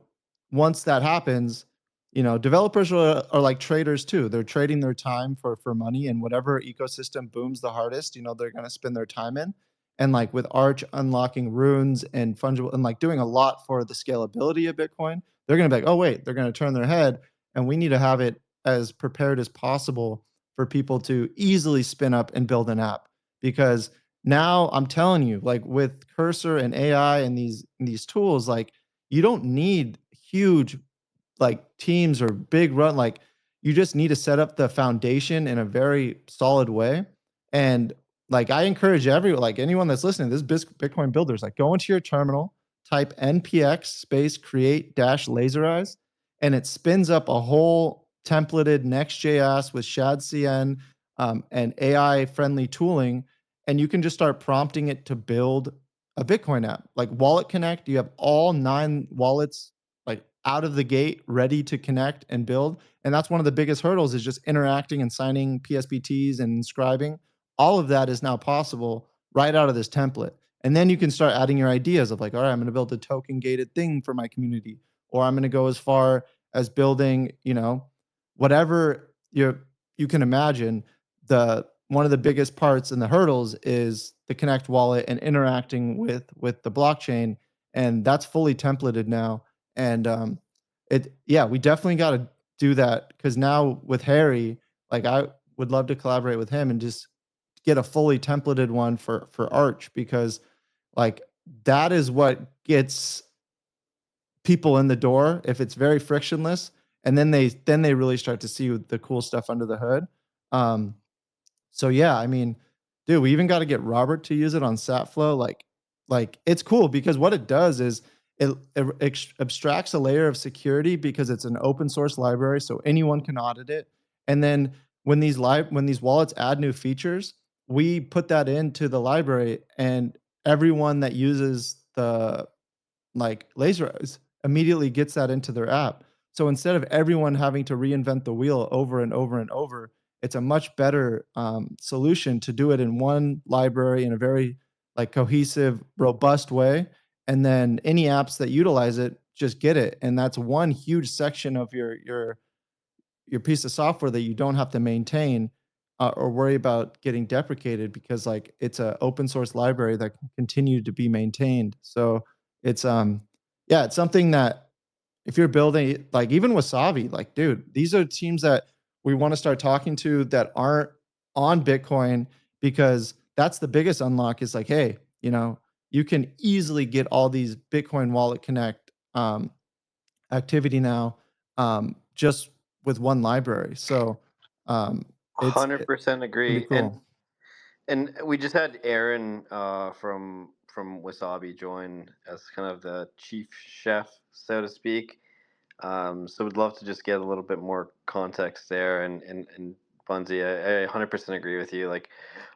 once that happens, developers are like traders too. They're trading their time for money, and whatever ecosystem booms the hardest, they're going to spend their time in. And like with Arch unlocking runes and fungible and like doing a lot for the scalability of Bitcoin, they're going to be like, oh wait, they're going to turn their head, and we need to have it as prepared as possible for people to easily spin up and build an app. Because now I'm telling you, like with Cursor and AI and these tools, like you don't need huge like teams or big run, like you just need to set up the foundation in a very solid way. And like I encourage anyone that's listening to this, Bitcoin builders, like go into your terminal, type npx space create dash laser eyes, and it spins up a whole templated Next.js with ShadCN, and AI friendly tooling. And you can just start prompting it to build a Bitcoin app. Like Wallet Connect, you have all 9 wallets like out of the gate ready to connect and build. And that's one of the biggest hurdles, is just interacting and signing PSBTs and inscribing. All of that is now possible right out of this template. And then you can start adding your ideas of like, all right, I'm going to build a token gated thing for my community, or I'm going to go as far as building, whatever you can imagine. one of the biggest parts and the hurdles is the Connect wallet and interacting with the blockchain, and that's fully templated now. And we definitely got to do that because now with Harry, like I would love to collaborate with him and just get a fully templated one for Arch because like that is what gets people in the door if it's very frictionless, and then they really start to see the cool stuff under the hood. Um, so yeah, I mean, dude, we even got to get Robert to use it on SatFlow. Like it's cool because what it does is it abstracts a layer of security because it's an open source library, so anyone can audit it. And then when these wallets add new features, we put that into the library, and everyone that uses the like laser eyes immediately gets that into their app. So instead of everyone having to reinvent the wheel over and over and over, it's a much better solution to do it in one library in a very like cohesive, robust way. And then any apps that utilize it just get it. And that's one huge section of your piece of software that you don't have to maintain or worry about getting deprecated because like it's an open source library that can continue to be maintained. So it's it's something that if you're building like even Wasabi, like dude, these are teams that we want to start talking to that aren't on Bitcoin because that's the biggest unlock is like, hey, you can easily get all these Bitcoin Wallet Connect activity now just with one library. So it's 100% pretty agree. cool. And we just had Aaron from Wasabi join as kind of the chief chef, so to speak. So we'd love to just get a little bit more context there. And Bunzi, I 100% agree with you. Like,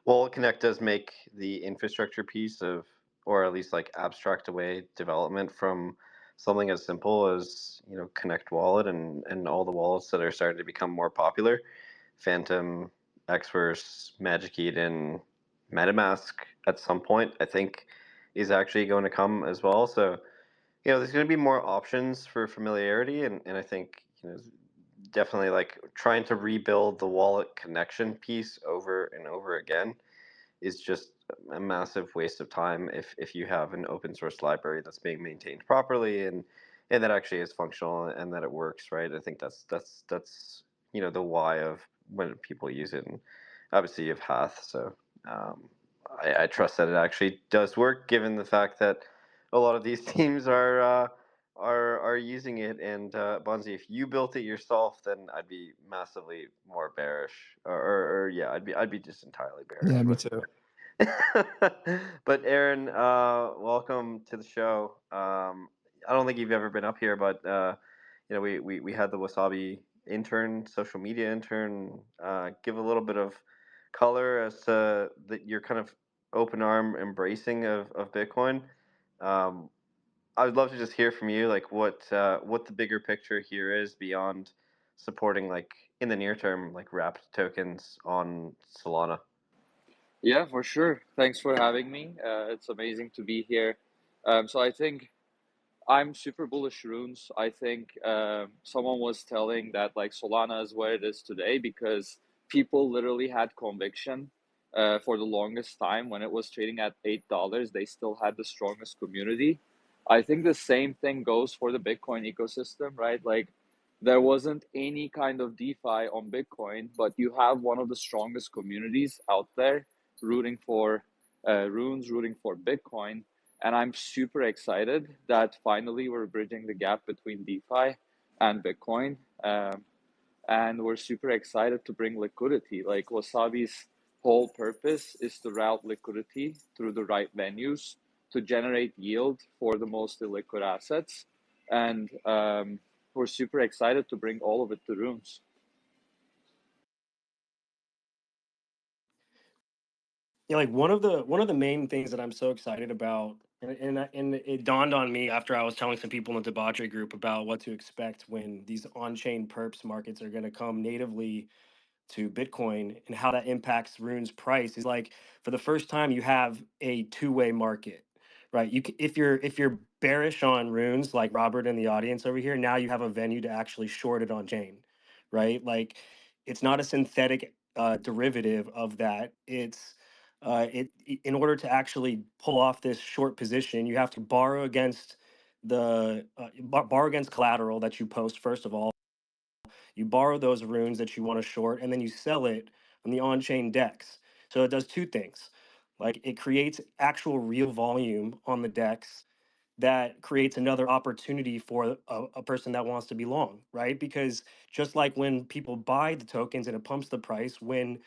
Wallet Connect does make the infrastructure piece of, or at least like abstract away development from something as simple as Connect Wallet and all the wallets that are starting to become more popular. Phantom, Xverse, Magic Eden, MetaMask at some point, I think, is actually going to come as well. So, there's going to be more options for familiarity, and I think, definitely like trying to rebuild the wallet connection piece over and over again is just a massive waste of time if you have an open source library that's being maintained properly and that actually is functional and that it works, right? I think that's the why of when people use it. And obviously you have Hath, so I trust that it actually does work given the fact that a lot of these teams are using it. And Bonzi, if you built it yourself, then I'd be massively more bearish, or yeah, I'd be just entirely bearish. Yeah, me too. But Aaron, welcome to the show. I don't think you've ever been up here, but we had the Wasabi intern, social media intern, give a little bit of color as to your kind of open arm embracing of Bitcoin. Um, I would love to just hear from you, like what the bigger picture here is beyond supporting, like in the near term, like wrapped tokens on Solana. Yeah, for sure. Thanks for having me. It's amazing to be here. So I think I'm super bullish runes. I think someone was telling that like Solana is where it is today because people literally had conviction for the longest time when it was trading at $8. They still had the strongest community. I think the same thing goes for the Bitcoin ecosystem, right? Like there wasn't any kind of DeFi on Bitcoin, but you have one of the strongest communities out there rooting for runes, rooting for Bitcoin. And I'm super excited that finally we're bridging the gap between DeFi and Bitcoin. And we're super excited to bring liquidity. Like Wasabi's whole purpose is to route liquidity through the right venues to generate yield for the most illiquid assets. And we're super excited to bring all of it to Runes. Yeah, like one of the main things that I'm so excited about, and it dawned on me after I was telling some people in the debauchery group about what to expect when these on-chain perps markets are going to come natively to Bitcoin and how that impacts Rune's price is like for the first time you have a two-way market, right? If you're bearish on Runes like Robert in the audience over here, now you have a venue to actually short it on chain, right? Like it's not a synthetic derivative of that. It's in order to actually pull off this short position, you have to borrow against borrow against collateral that you post. First of all, you borrow those runes that you want to short, and then you sell it on the on-chain DEX. So it does two things. Like it creates actual real volume on the DEX that creates another opportunity for a person that wants to be long, right? Because just like when people buy the tokens and it pumps the price, when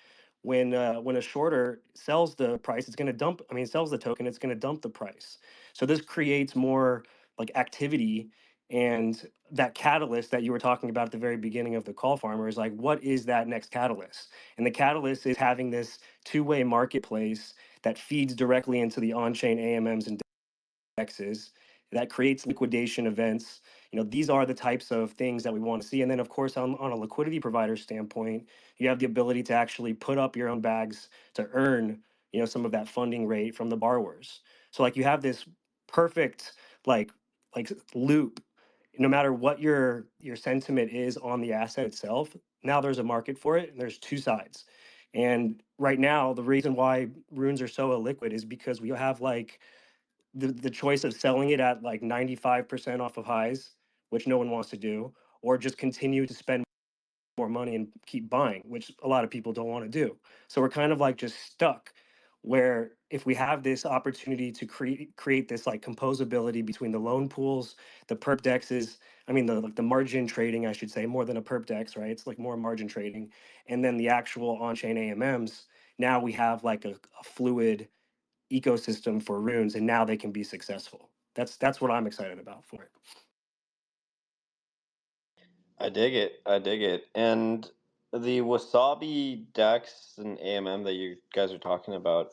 a shorter sells the price, it's going to dump. I mean, sells the token, it's going to dump the price. So this creates more like activity, and that catalyst that you were talking about at the very beginning of the call, farmer, is like, what is that next catalyst? And the catalyst is having this two-way marketplace that feeds directly into the on-chain AMMs and DEXs that creates liquidation events. These are the types of things that we want to see. And then, of course, on a liquidity provider standpoint, you have the ability to actually put up your own bags to earn, some of that funding rate from the borrowers. So like you have this perfect like loop. No matter what your sentiment is on the asset itself, now there's a market for it, and there's two sides. And right now, the reason why runes are so illiquid is because we have like the choice of selling it at like 95% off of highs, which no one wants to do, or just continue to spend more money and keep buying, which a lot of people don't want to do. So we're kind of like just stuck where if we have this opportunity to create this like composability between the loan pools, the perp dexes, I mean the margin trading, I should say, more than a perp dex, right? It's like more margin trading, and then the actual on-chain AMMs. Now we have like a fluid ecosystem for runes, and now they can be successful. That's what I'm excited about for it. I dig it. I dig it. And the Wasabi Dex and AMM that you guys are talking about,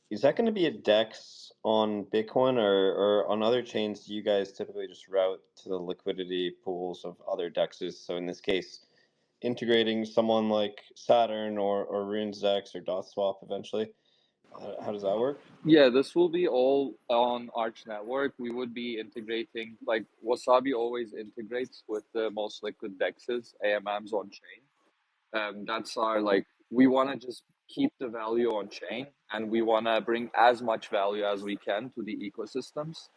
is that going to be a Dex on Bitcoin, or on other chains? Do you guys typically just route to the liquidity pools of other DEXs? So in this case, integrating someone like Saturn or Runes Dex or DotSwap eventually. How does that work? Yeah, this will be all on Arch Network. We would be integrating, like Wasabi always integrates with the most liquid DEXs, AMMs on chain. That's our like, we want to just keep the value on chain, and we want to bring as much value as we can to the ecosystems.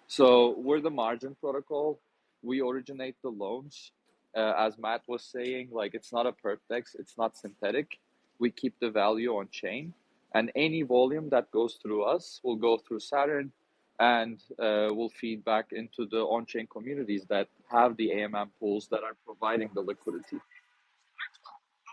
So we're the margin protocol. We originate the loans. As Matt was saying, like it's not a perp dex, it's not synthetic. We keep the value on chain, and any volume that goes through us will go through Saturn, and will feed back into the on-chain communities that have the AMM pools that are providing the liquidity.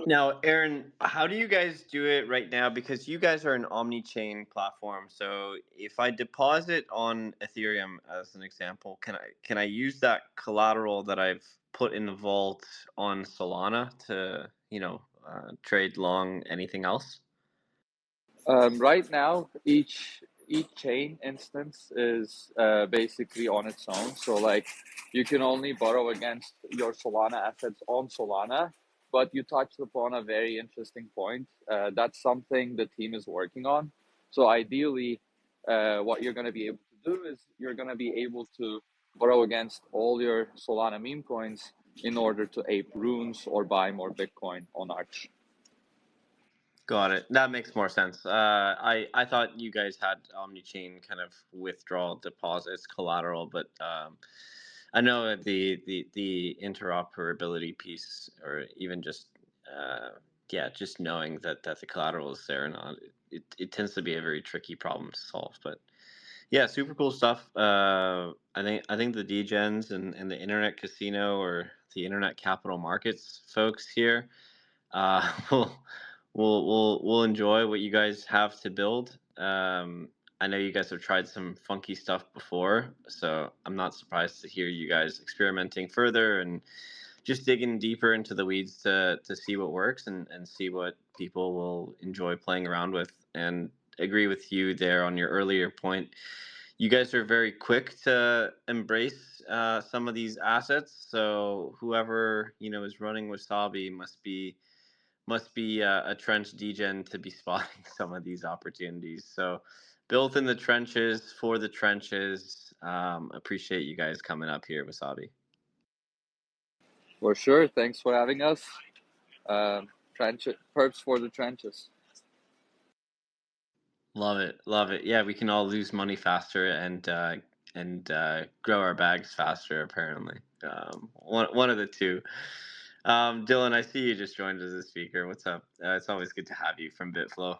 Now, Aaron, how do you guys do it right now? Because you guys are an omni-chain platform. So if I deposit on Ethereum as an example, can I use that collateral that I've put in the vault on Solana to, trade long anything else? Right now, each chain instance is basically on its own. So like you can only borrow against your Solana assets on Solana, but you touched upon a very interesting point. That's something the team is working on. So ideally, what you're going to be able to do is you're going to be able to borrow against all your Solana meme coins in order to ape runes or buy more Bitcoin on Arch. Got it. That makes more sense. I thought you guys had omni-chain kind of withdrawal deposits collateral, but I know the interoperability piece, or even just just knowing that the collateral is there or not, it tends to be a very tricky problem to solve. But yeah, super cool stuff. I think the degens and the internet casino, or the internet capital markets folks here, we'll we'll enjoy what you guys have to build. I know you guys have tried some funky stuff before, so I'm not surprised to hear you guys experimenting further and just digging deeper into the weeds to see what works, and see what people will enjoy playing around with. And agree with you there on your earlier point. You guys are very quick to embrace some of these assets, so whoever is running Wasabi must be a trench degen to be spotting some of these opportunities. So, built in the trenches for the trenches. Appreciate you guys coming up here, Wasabi. For sure. Thanks for having us. perps for the trenches. Love it, love it. Yeah, we can all lose money faster and grow our bags faster. Apparently, one of the two. Dylan, I see you just joined as a speaker. What's up? It's always good to have you from BitFlow.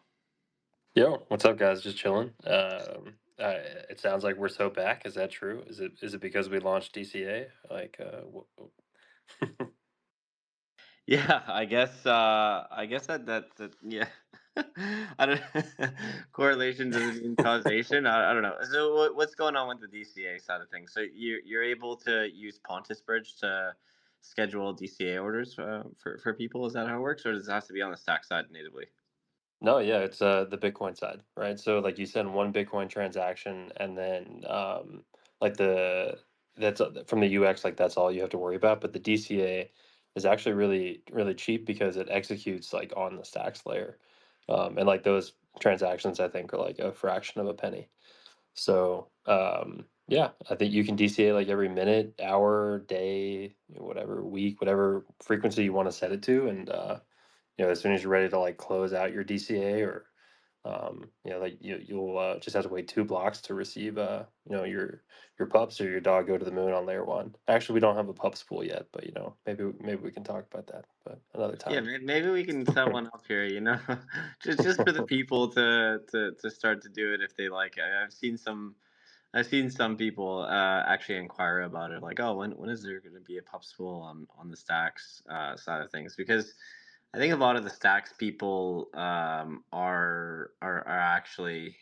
Yo, what's up, guys? Just chilling. It sounds like we're so back. Is that true? Is it because we launched DCA? Like, Yeah, I guess that yeah. I don't correlation doesn't mean causation. I don't know. So what's going on with the DCA side of things? So you're able to use Pontus Bridge to schedule DCA orders for people. Is that how it works, or does it have to be on the Stack side natively? No, yeah, it's the Bitcoin side, right? So like you send one Bitcoin transaction, and then like that's from the UX, like that's all you have to worry about. But the DCA is actually really cheap because it executes like on the Stacks layer, and like those transactions I think are like a fraction of a penny. So yeah, I think you can DCA like every minute, hour, day, whatever week, whatever frequency you want to set it to, and as soon as you're ready to like close out your DCA, or like you'll just have to wait 2 blocks to receive your pups or your dog go to the moon on layer one. Actually, we don't have a pups pool yet, but maybe we can talk about that, but another Yeah, time. maybe we can set one up here. Just for the people to start to do it if they like. I've seen some people actually inquire about it, like, oh, when is there going to be a pub spool on the Stacks side of things? Because I think a lot of the Stacks people are actually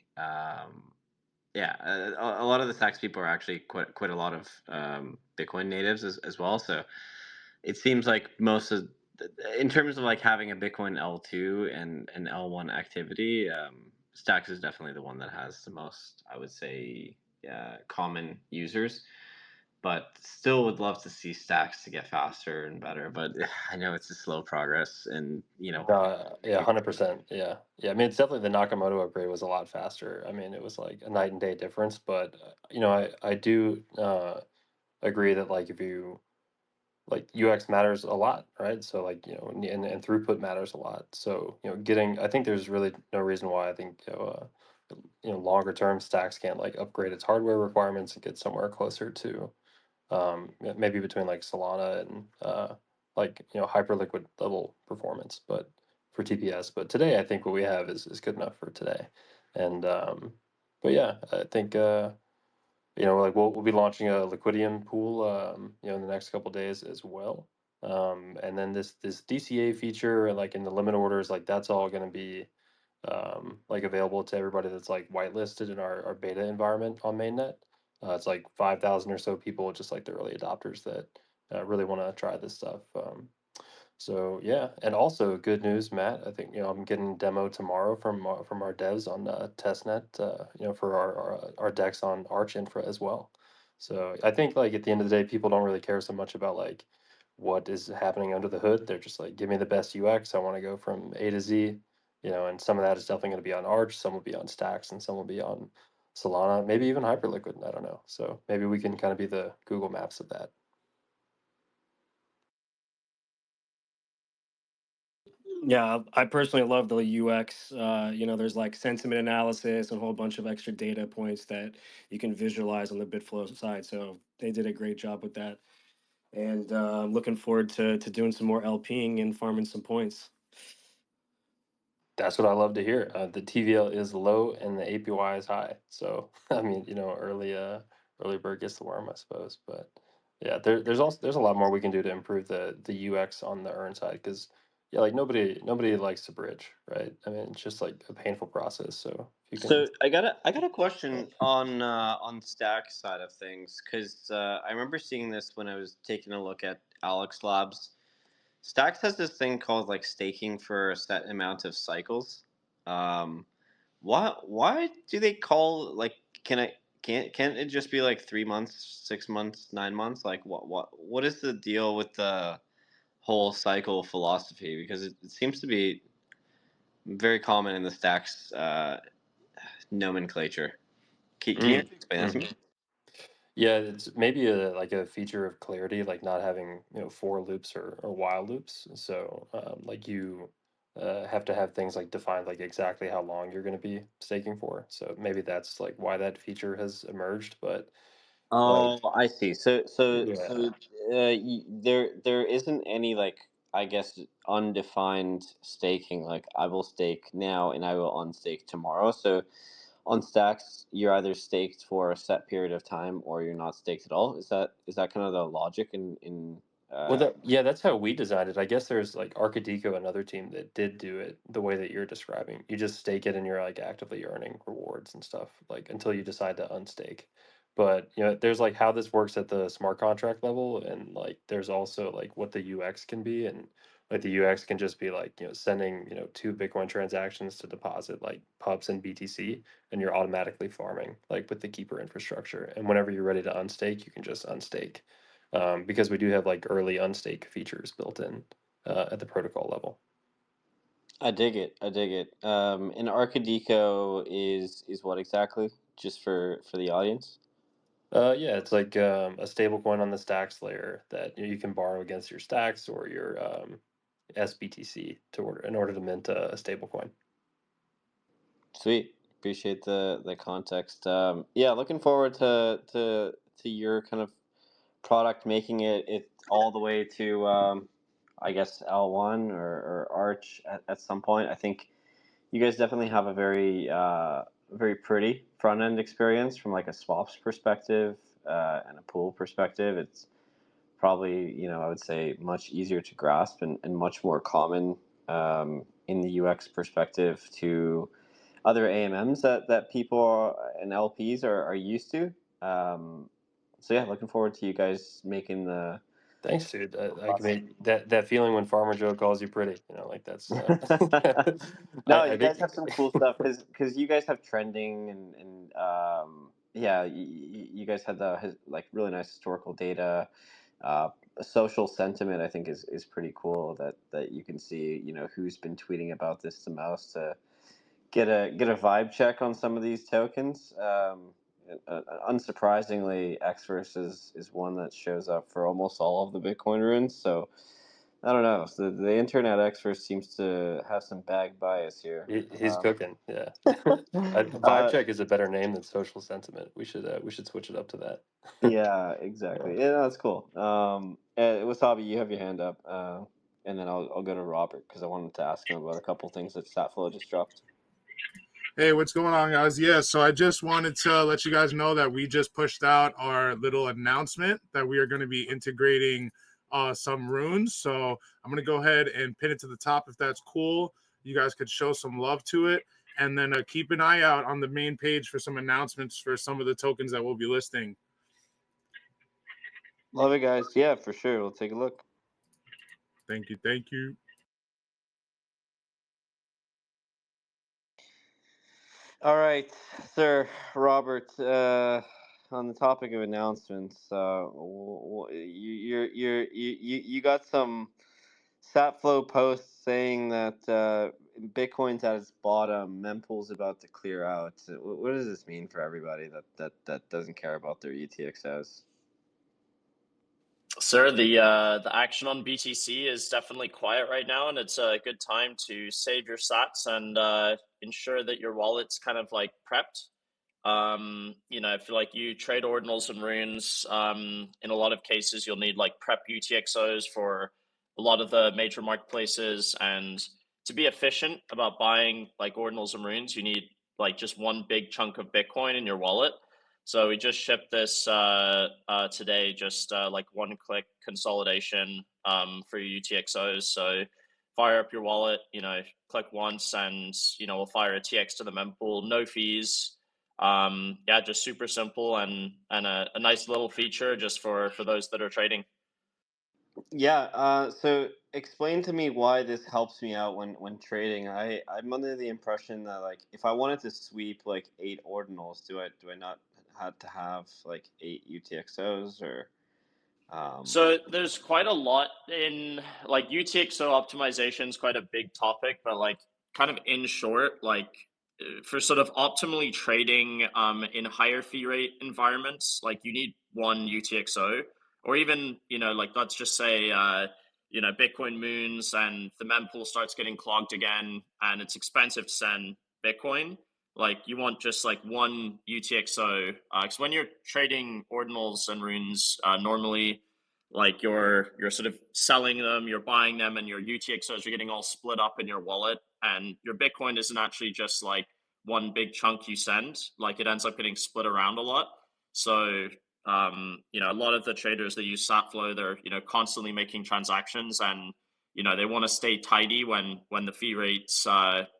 yeah, a lot of the Stacks people are actually quite a lot of Bitcoin natives as well. So it seems like most of in terms of like having a Bitcoin L2 and an L1 activity, Stacks is definitely the one that has the most, I would say, common users. But still would love to see Stacks to get faster and better. But I know it's a slow progress, and Yeah, 100%. Yeah, yeah. I mean, it's definitely the Nakamoto upgrade was a lot faster. I mean, it was like a night and day difference. But I do agree that like if you like UX matters a lot, right? So like and throughput matters a lot. So getting I think there's really no reason why I think longer term Stacks can't like upgrade its hardware requirements and get somewhere closer to maybe between like Solana and like Hyperliquid level performance, but for TPS. But today I think what we have is good enough for today. And but yeah, I think like we'll be launching a Liquidium pool, in the next couple days as well. And then this DCA feature, like in the limit orders, like that's all going to be like available to everybody that's like whitelisted in our beta environment on mainnet. It's like 5,000 or so people, just like the early adopters that really want to try this stuff. So yeah, and also good news, Matt. I think I'm getting a demo tomorrow from our devs on testnet. For our decks on Arch Infra as well. So I think like at the end of the day, people don't really care so much about like what is happening under the hood. They're just like, give me the best UX. I want to go from A to Z. And some of that is definitely going to be on Arch. Some will be on Stacks, and some will be on Solana. Maybe even Hyperliquid. I don't know. So maybe we can kind of be the Google Maps of that. Yeah, I personally love the UX. There's like sentiment analysis and a whole bunch of extra data points that you can visualize on the Bitflow side. So they did a great job with that. And I'm looking forward to doing some more LPing and farming some points. That's what I love to hear. The TVL is low and the APY is high. So I mean, early bird gets the worm, I suppose. But yeah, there's a lot more we can do to improve the UX on the earn side, because yeah, like nobody likes to bridge, right? I mean, it's just like a painful process. So if you can. So I got a question on Stack side of things, because I remember seeing this when I was taking a look at Alex Labs. Stacks has this thing called like staking for a set amount of cycles. Um, why do they call like can't it just be like 3 months, 6 months, 9 months? Like what is the deal with the whole cycle philosophy? Because it seems to be very common in the Stacks nomenclature. Can you explain that to me? Yeah, it's maybe like a feature of clarity, like not having for loops or while loops. So like have to have things like defined like exactly how long you're going to be staking for. So maybe that's like why that feature has emerged. But like, Oh, I see. yeah. There isn't any, like, I guess, undefined staking. Like, I will stake now and I will unstake tomorrow. So on stacks, you're either staked for a set period of time or you're not staked at all. Is that kind of the logic in Well, yeah, that's how we designed it. I guess there's like Arcadico, another team that did do it the way that you're describing. You just stake it and you're like actively earning rewards and stuff, like until you decide to unstake. But there's like how this works at the smart contract level, and like there's also like what the UX can be, and like the UX can just be like sending 2 Bitcoin transactions to deposit like pups and BTC, and you're automatically farming like with the keeper infrastructure. And whenever you're ready to unstake, you can just unstake because we do have like early unstake features built in at the protocol level. I dig it. I dig it. And Arcadico is what exactly? Just for the audience. Yeah, it's like a stable coin on the stacks layer that you can borrow against your stacks or your SBTC in order to mint a stable coin. Sweet. Appreciate the context. Yeah, looking forward to your kind of product, making it all the way to I guess L1 or Arch at some point. I think you guys definitely have a very pretty front end experience from like a swaps perspective and a pool perspective. It's probably, I would say, much easier to grasp and much more common in the UX perspective to other AMMs that people and LPs are used to. So yeah, looking forward to you guys making the Thanks, dude. I can process. make that feeling when Farmer Joe calls you pretty. Like that's. No, I you guys think. have some cool stuff because you guys have trending and yeah, you guys had like really nice historical data. Uh, Social sentiment, I think, is pretty cool that you can see who's been tweeting about this the most to get a vibe check on some of these tokens. Unsurprisingly, Xverse is one that shows up for almost all of the Bitcoin runes. So I don't know. So the internet Xverse seems to have some bag bias here. He's cooking, yeah. Vibe Uh, check is a better name than social sentiment. We should switch it up to that. yeah, Yeah. exactly. Yeah, that's cool. Wasabi, you have your hand up, and then I'll go to Robert because I wanted to ask him about a couple things that Statflow just dropped. Hey, what's going on, guys? Yeah, so I just wanted to let you guys know that we just pushed out our little announcement that we are going to be integrating some runes. So I'm going to go ahead and pin it to the top if that's cool. You guys could show some love to it. And then keep an eye out on the main page for some announcements for some of the tokens that we'll be listing. Love it, guys. Yeah, for sure. We'll take a look. Thank you. Thank you. All right, Sir Robert. On the topic of announcements, you got some Statflow posts saying that Bitcoin's at its bottom, mempool's about to clear out. What does this mean for everybody that doesn't care about their UTXOs? Sir, the action on BTC is definitely quiet right now, and it's a good time to save your sats and ensure that your wallet's kind of like prepped. I feel like you trade ordinals and runes. In a lot of cases, you'll need like prep UTXOs for a lot of the major marketplaces, and to be efficient about buying like ordinals and runes, you need like just one big chunk of Bitcoin in your wallet. So we just shipped this today, just like one-click consolidation for your UTXOs. So fire up your wallet, click once, and we'll fire a TX to the mempool, no fees. Yeah, just super simple and a nice little feature just for those that are trading. Yeah, so explain to me why this helps me out when trading. I'm under the impression that, like, if I wanted to sweep like 8 ordinals, do I not have to have like 8 UTXOs or So there's quite a lot in like UTXO optimization is quite a big topic, but like kind of in short, like for sort of optimally trading in higher fee rate environments, like you need one UTXO, or even like let's just say Bitcoin moons and the mempool starts getting clogged again and it's expensive to send Bitcoin, like you want just like one UTXO, because when you're trading ordinals and runes, normally like you're sort of selling them, you're buying them, and your UTXOs are getting all split up in your wallet, and your Bitcoin isn't actually just like one big chunk you send, like it ends up getting split around a lot. So a lot of the traders that use Satflow, they're constantly making transactions, and they want to stay tidy when the fee rates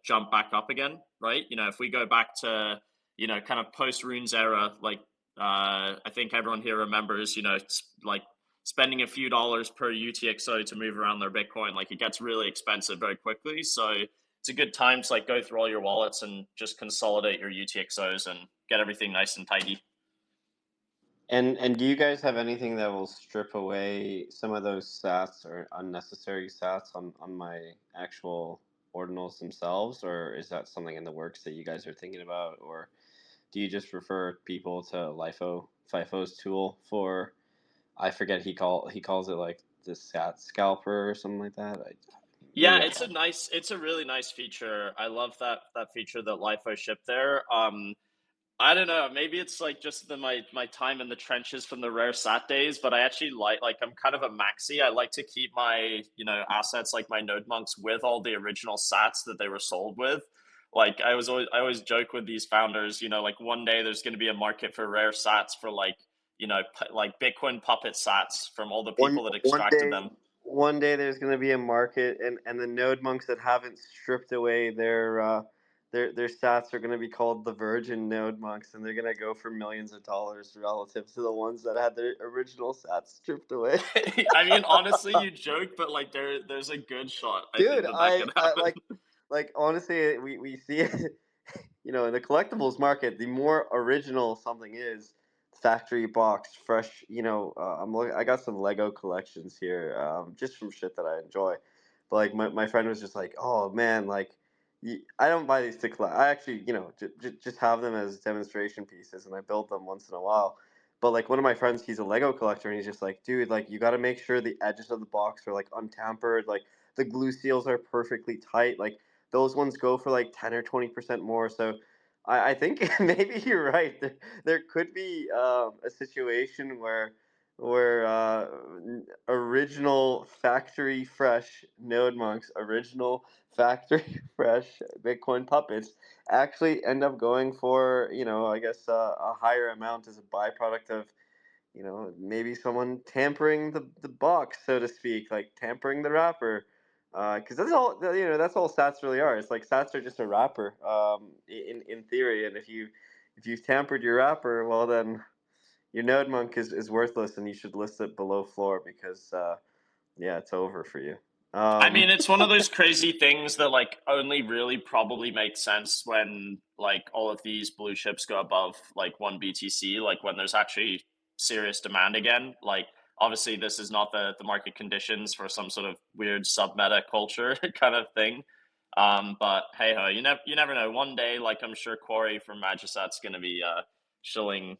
jump back up again, right? If we go back to kind of post runes era, like I think everyone here remembers, like spending a few dollars per UTXO to move around their Bitcoin, like it gets really expensive very quickly. So it's a good time to like go through all your wallets and just consolidate your UTXOs and get everything nice and tidy. And do you guys have anything that will strip away some of those sats or unnecessary sats on my actual ordinals themselves, or is that something in the works that you guys are thinking about, or do you just refer people to FIFO's tool for, I forget, he calls it like the sat scalper or something like that. Yeah, it's a really nice feature. I love that feature that LIFO shipped there. I don't know. Maybe it's like just my time in the trenches from the rare sat days, but I actually like I'm kind of a maxi. I like to keep my assets like my node monks with all the original sats that they were sold with. Like I always joke with these founders, like one day there's going to be a market for rare sats for like like Bitcoin puppet sats from all the people that extracted them. One day there's going to be a market, and the node monks that haven't stripped away their stats are going to be called the virgin node monks, and they're going to go for millions of dollars relative to the ones that had their original stats stripped away. I mean, honestly, you joke, but like there's a good shot. I think that could happen. Like honestly, we see it, in the collectibles market. The more original something is, factory box, fresh. I got some Lego collections here, just from shit that I enjoy. But like my friend was just like, oh man, like I don't buy these to collect. I actually, just have them as demonstration pieces, and I build them once in a while. But like one of my friends, he's a Lego collector, and he's just like, dude, like you got to make sure the edges of the box are like untampered, like the glue seals are perfectly tight. Like those ones go for like 10 or 20% more. So I think maybe you're right. There could be a situation where original factory fresh node monks, original factory fresh Bitcoin puppets actually end up going for, I guess a higher amount as a byproduct of, maybe someone tampering the box, so to speak, like tampering the wrapper. Because that's all sats really are. It's like sats are just a wrapper, in theory. And if you've tampered your wrapper, well then your node monk is worthless, and you should list it below floor because yeah, it's over for you. I mean, it's one of those crazy things that like only really probably makes sense when like all of these blue chips go above like 1 BTC, like when there's actually serious demand again. Like obviously this is not the market conditions for some sort of weird sub-meta culture kind of thing. But hey ho, you never know. One day, like I'm sure Quarry from Magisat's gonna be shilling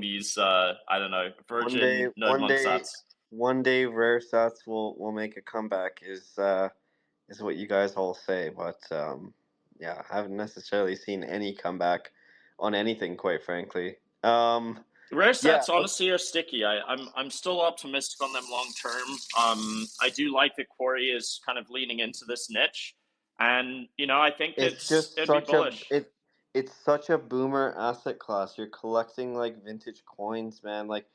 these I don't know, virgin node monk sats. One day rare sats will make a comeback is what you guys all say, but yeah, I haven't necessarily seen any comeback on anything, quite frankly. Rare stats Yeah, honestly are sticky. I'm still optimistic on them long term. I do like that Quarry is kind of leaning into this niche, and I think it's just it'd be bullish. it's such a boomer asset class. You're collecting like vintage coins, man. Like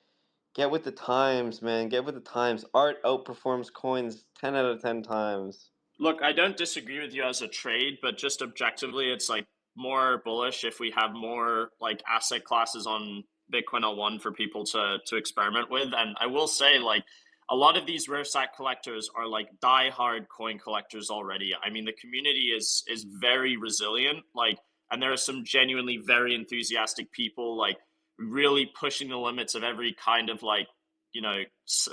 get with the times, man. Get with the times. Art outperforms coins 10 out of 10 times. Look, I don't disagree with you as a trade, but just objectively, it's like more bullish if we have more like asset classes on Bitcoin L1 for people to experiment with. And I will say, like, a lot of these rare sat collectors are like die-hard coin collectors already. I mean, the community is very resilient, like, and there are some genuinely very enthusiastic people like really pushing the limits of every kind of like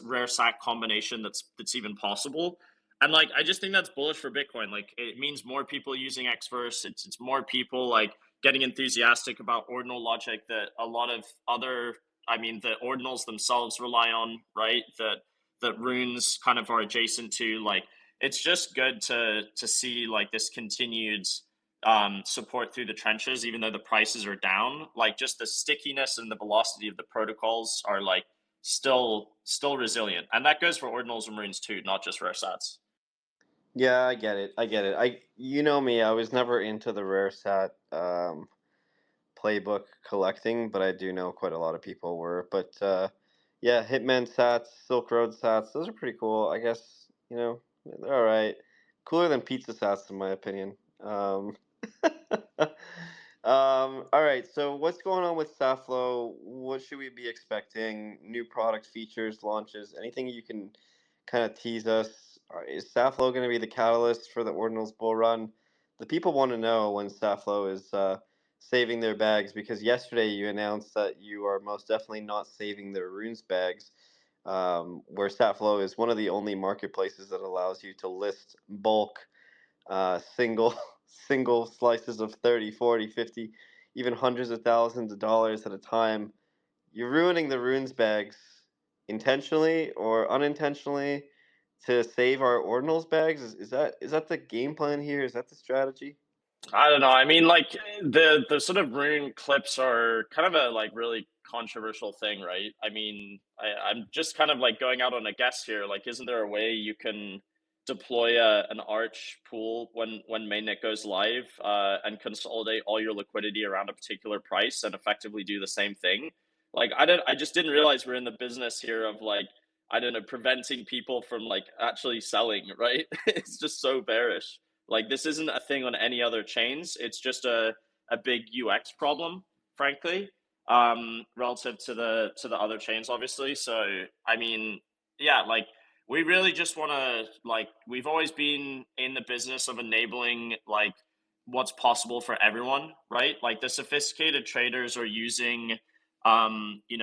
rare sat combination that's even possible. And like I just think that's bullish for Bitcoin. Like it means more people using Xverse. It's more people like getting enthusiastic about ordinal logic that a lot of other, I mean, the ordinals themselves rely on, right? That that runes kind of are adjacent to. Like, it's just good to see like this continued support through the trenches, even though the prices are down. Like, just the stickiness and the velocity of the protocols are like still resilient, and that goes for ordinals and runes too, not just rare sats. Yeah, I get it. You know me, I was never into the rare sat playbook collecting, but I do know quite a lot of people were. But yeah, Hitman sats, Silk Road sats, those are pretty cool. I guess, they're all right. Cooler than pizza sats, in my opinion. All right, so what's going on with Saflo? What should we be expecting? New product features, launches, anything you can kind of tease us? Is Saflo going to be the catalyst for the Ordinals bull run? The people want to know when Saflo is saving their bags, because yesterday you announced that you are most definitely not saving their runes bags, where Saflo is one of the only marketplaces that allows you to list bulk single single slices of 30, 40, 50, even hundreds of thousands of dollars at a time. You're ruining the runes bags intentionally or unintentionally to save our ordinals bags. Is that the game plan here? Is that the strategy? I don't know. I mean, like, the sort of rune clips are kind of a like really controversial thing, right? I mean, I'm just kind of like going out on a guess here. Like, isn't there a way you can deploy an arch pool when mainnet goes live, and consolidate all your liquidity around a particular price and effectively do the same thing? Like, I just didn't realize we're in the business here of like, I don't know, preventing people from like actually selling, right? It's just so bearish. Like, this isn't a thing on any other chains. It's just a big UX problem, frankly, relative to the other chains, obviously. So, I mean, yeah, like, we really just want to, like, we've always been in the business of enabling like what's possible for everyone, right? Like, the sophisticated traders are using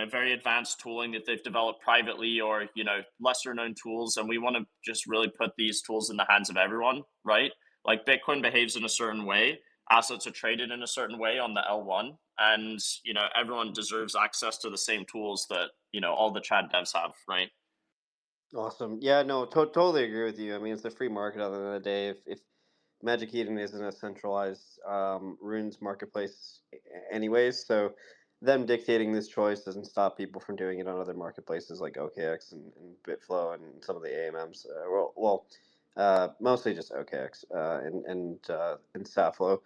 very advanced tooling that they've developed privately, or lesser known tools, and we want to just really put these tools in the hands of everyone, right? Like, Bitcoin behaves in a certain way, assets are traded in a certain way on the L1, and everyone deserves access to the same tools that all the Chad devs have, right? Awesome. Yeah, no, totally agree with you. I mean, it's a free market at the end of the day. If Magic Eden isn't a centralized runes marketplace, anyways, so them dictating this choice doesn't stop people from doing it on other marketplaces like OKX and Bitflow and some of the AMMs. Mostly just OKX and Saflo.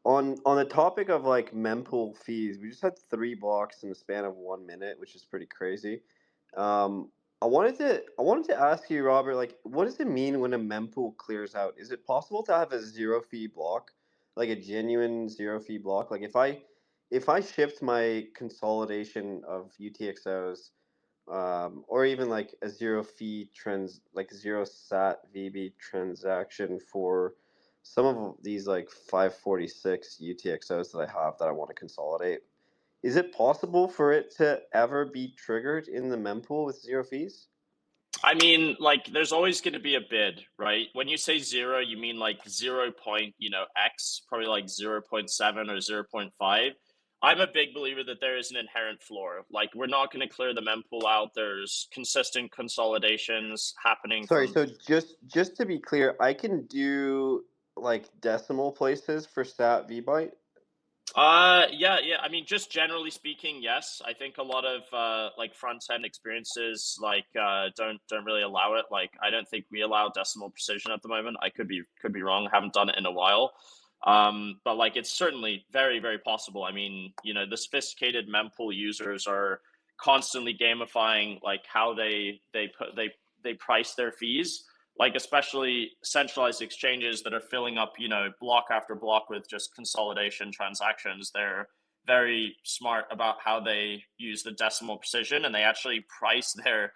On the topic of like mempool fees, we just had 3 blocks in the span of 1 minute, which is pretty crazy. Um, I wanted to ask you, Robert, like, what does it mean when a mempool clears out? Is it possible to have a zero fee block, like a genuine zero fee block? Like, if I shift my consolidation of UTXOs, or even like a zero fee like zero sat VB transaction for some of these like 546 UTXOs that I have that I want to consolidate. Is it possible for it to ever be triggered in the mempool with zero fees? I mean, like, there's always going to be a bid, right? When you say zero, you mean like 0 point, X, probably like 0.7 or 0.5. I'm a big believer that there is an inherent floor. Like, we're not going to clear the mempool out. There's consistent consolidations happening Sorry, from. so just to be clear, I can do like decimal places for stat vbyte. Yeah. I mean, just generally speaking, yes. I think a lot of like front end experiences like don't really allow it. Like, I don't think we allow decimal precision at the moment. I could be wrong. Haven't done it in a while. But like, it's certainly very, very possible. I mean, the sophisticated mempool users are constantly gamifying like how they price their fees, like, especially centralized exchanges that are filling up block after block with just consolidation transactions. They're very smart about how they use the decimal precision, and they actually price their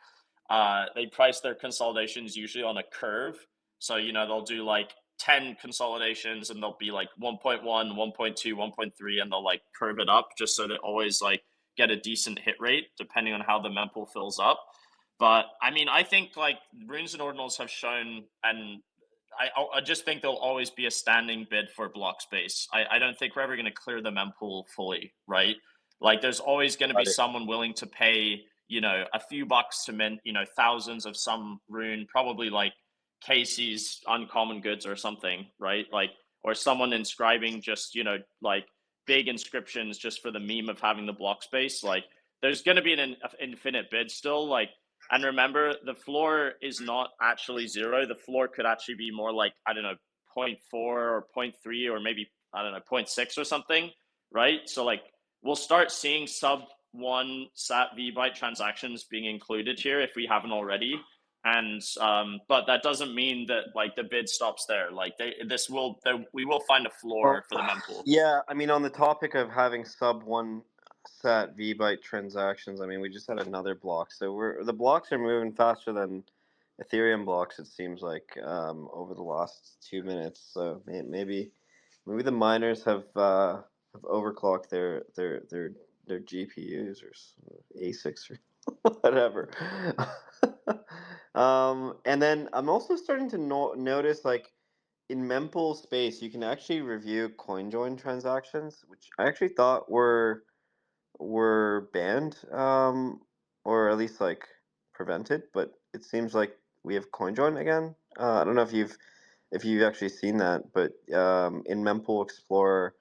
consolidations usually on a curve. So they'll do like 10 consolidations, and they'll be like 1.1, 1.2, 1.3, and they'll like curve it up just so they always like get a decent hit rate depending on how the mempool fills up. But I mean, I think like runes and ordinals have shown, and I just think there'll always be a standing bid for block space. I don't think we're ever going to clear the mempool fully, right? Like, there's always going to be Got it. someone willing to pay a few bucks to mint, thousands of some rune, probably like Casey's uncommon goods or something, right? Like, or someone inscribing just, like big inscriptions just for the meme of having the block space. Like, there's going to be an infinite bid still. Like, and remember, the floor is not actually 0. The floor could actually be more like, I don't know, 0.4 or 0.3 or maybe, I don't know, 0.6 or something, right? So like, we'll start seeing sub 1 sat vbyte transactions being included here if we haven't already. And but that doesn't mean that like the bid stops there. Like we will find a floor for the mempool. Yeah, I mean, on the topic of having sub 1 sat vbyte transactions, I mean, we just had another block, so the blocks are moving faster than Ethereum blocks. It seems like over the last 2 minutes. So maybe the miners have overclocked their GPUs or ASICs or whatever. And then I'm also starting to notice, like, in mempool space, you can actually review CoinJoin transactions, which I actually thought were banned, or at least like prevented. But it seems like we have CoinJoin again. I don't know if you've actually seen that, but in Mempool Explorer,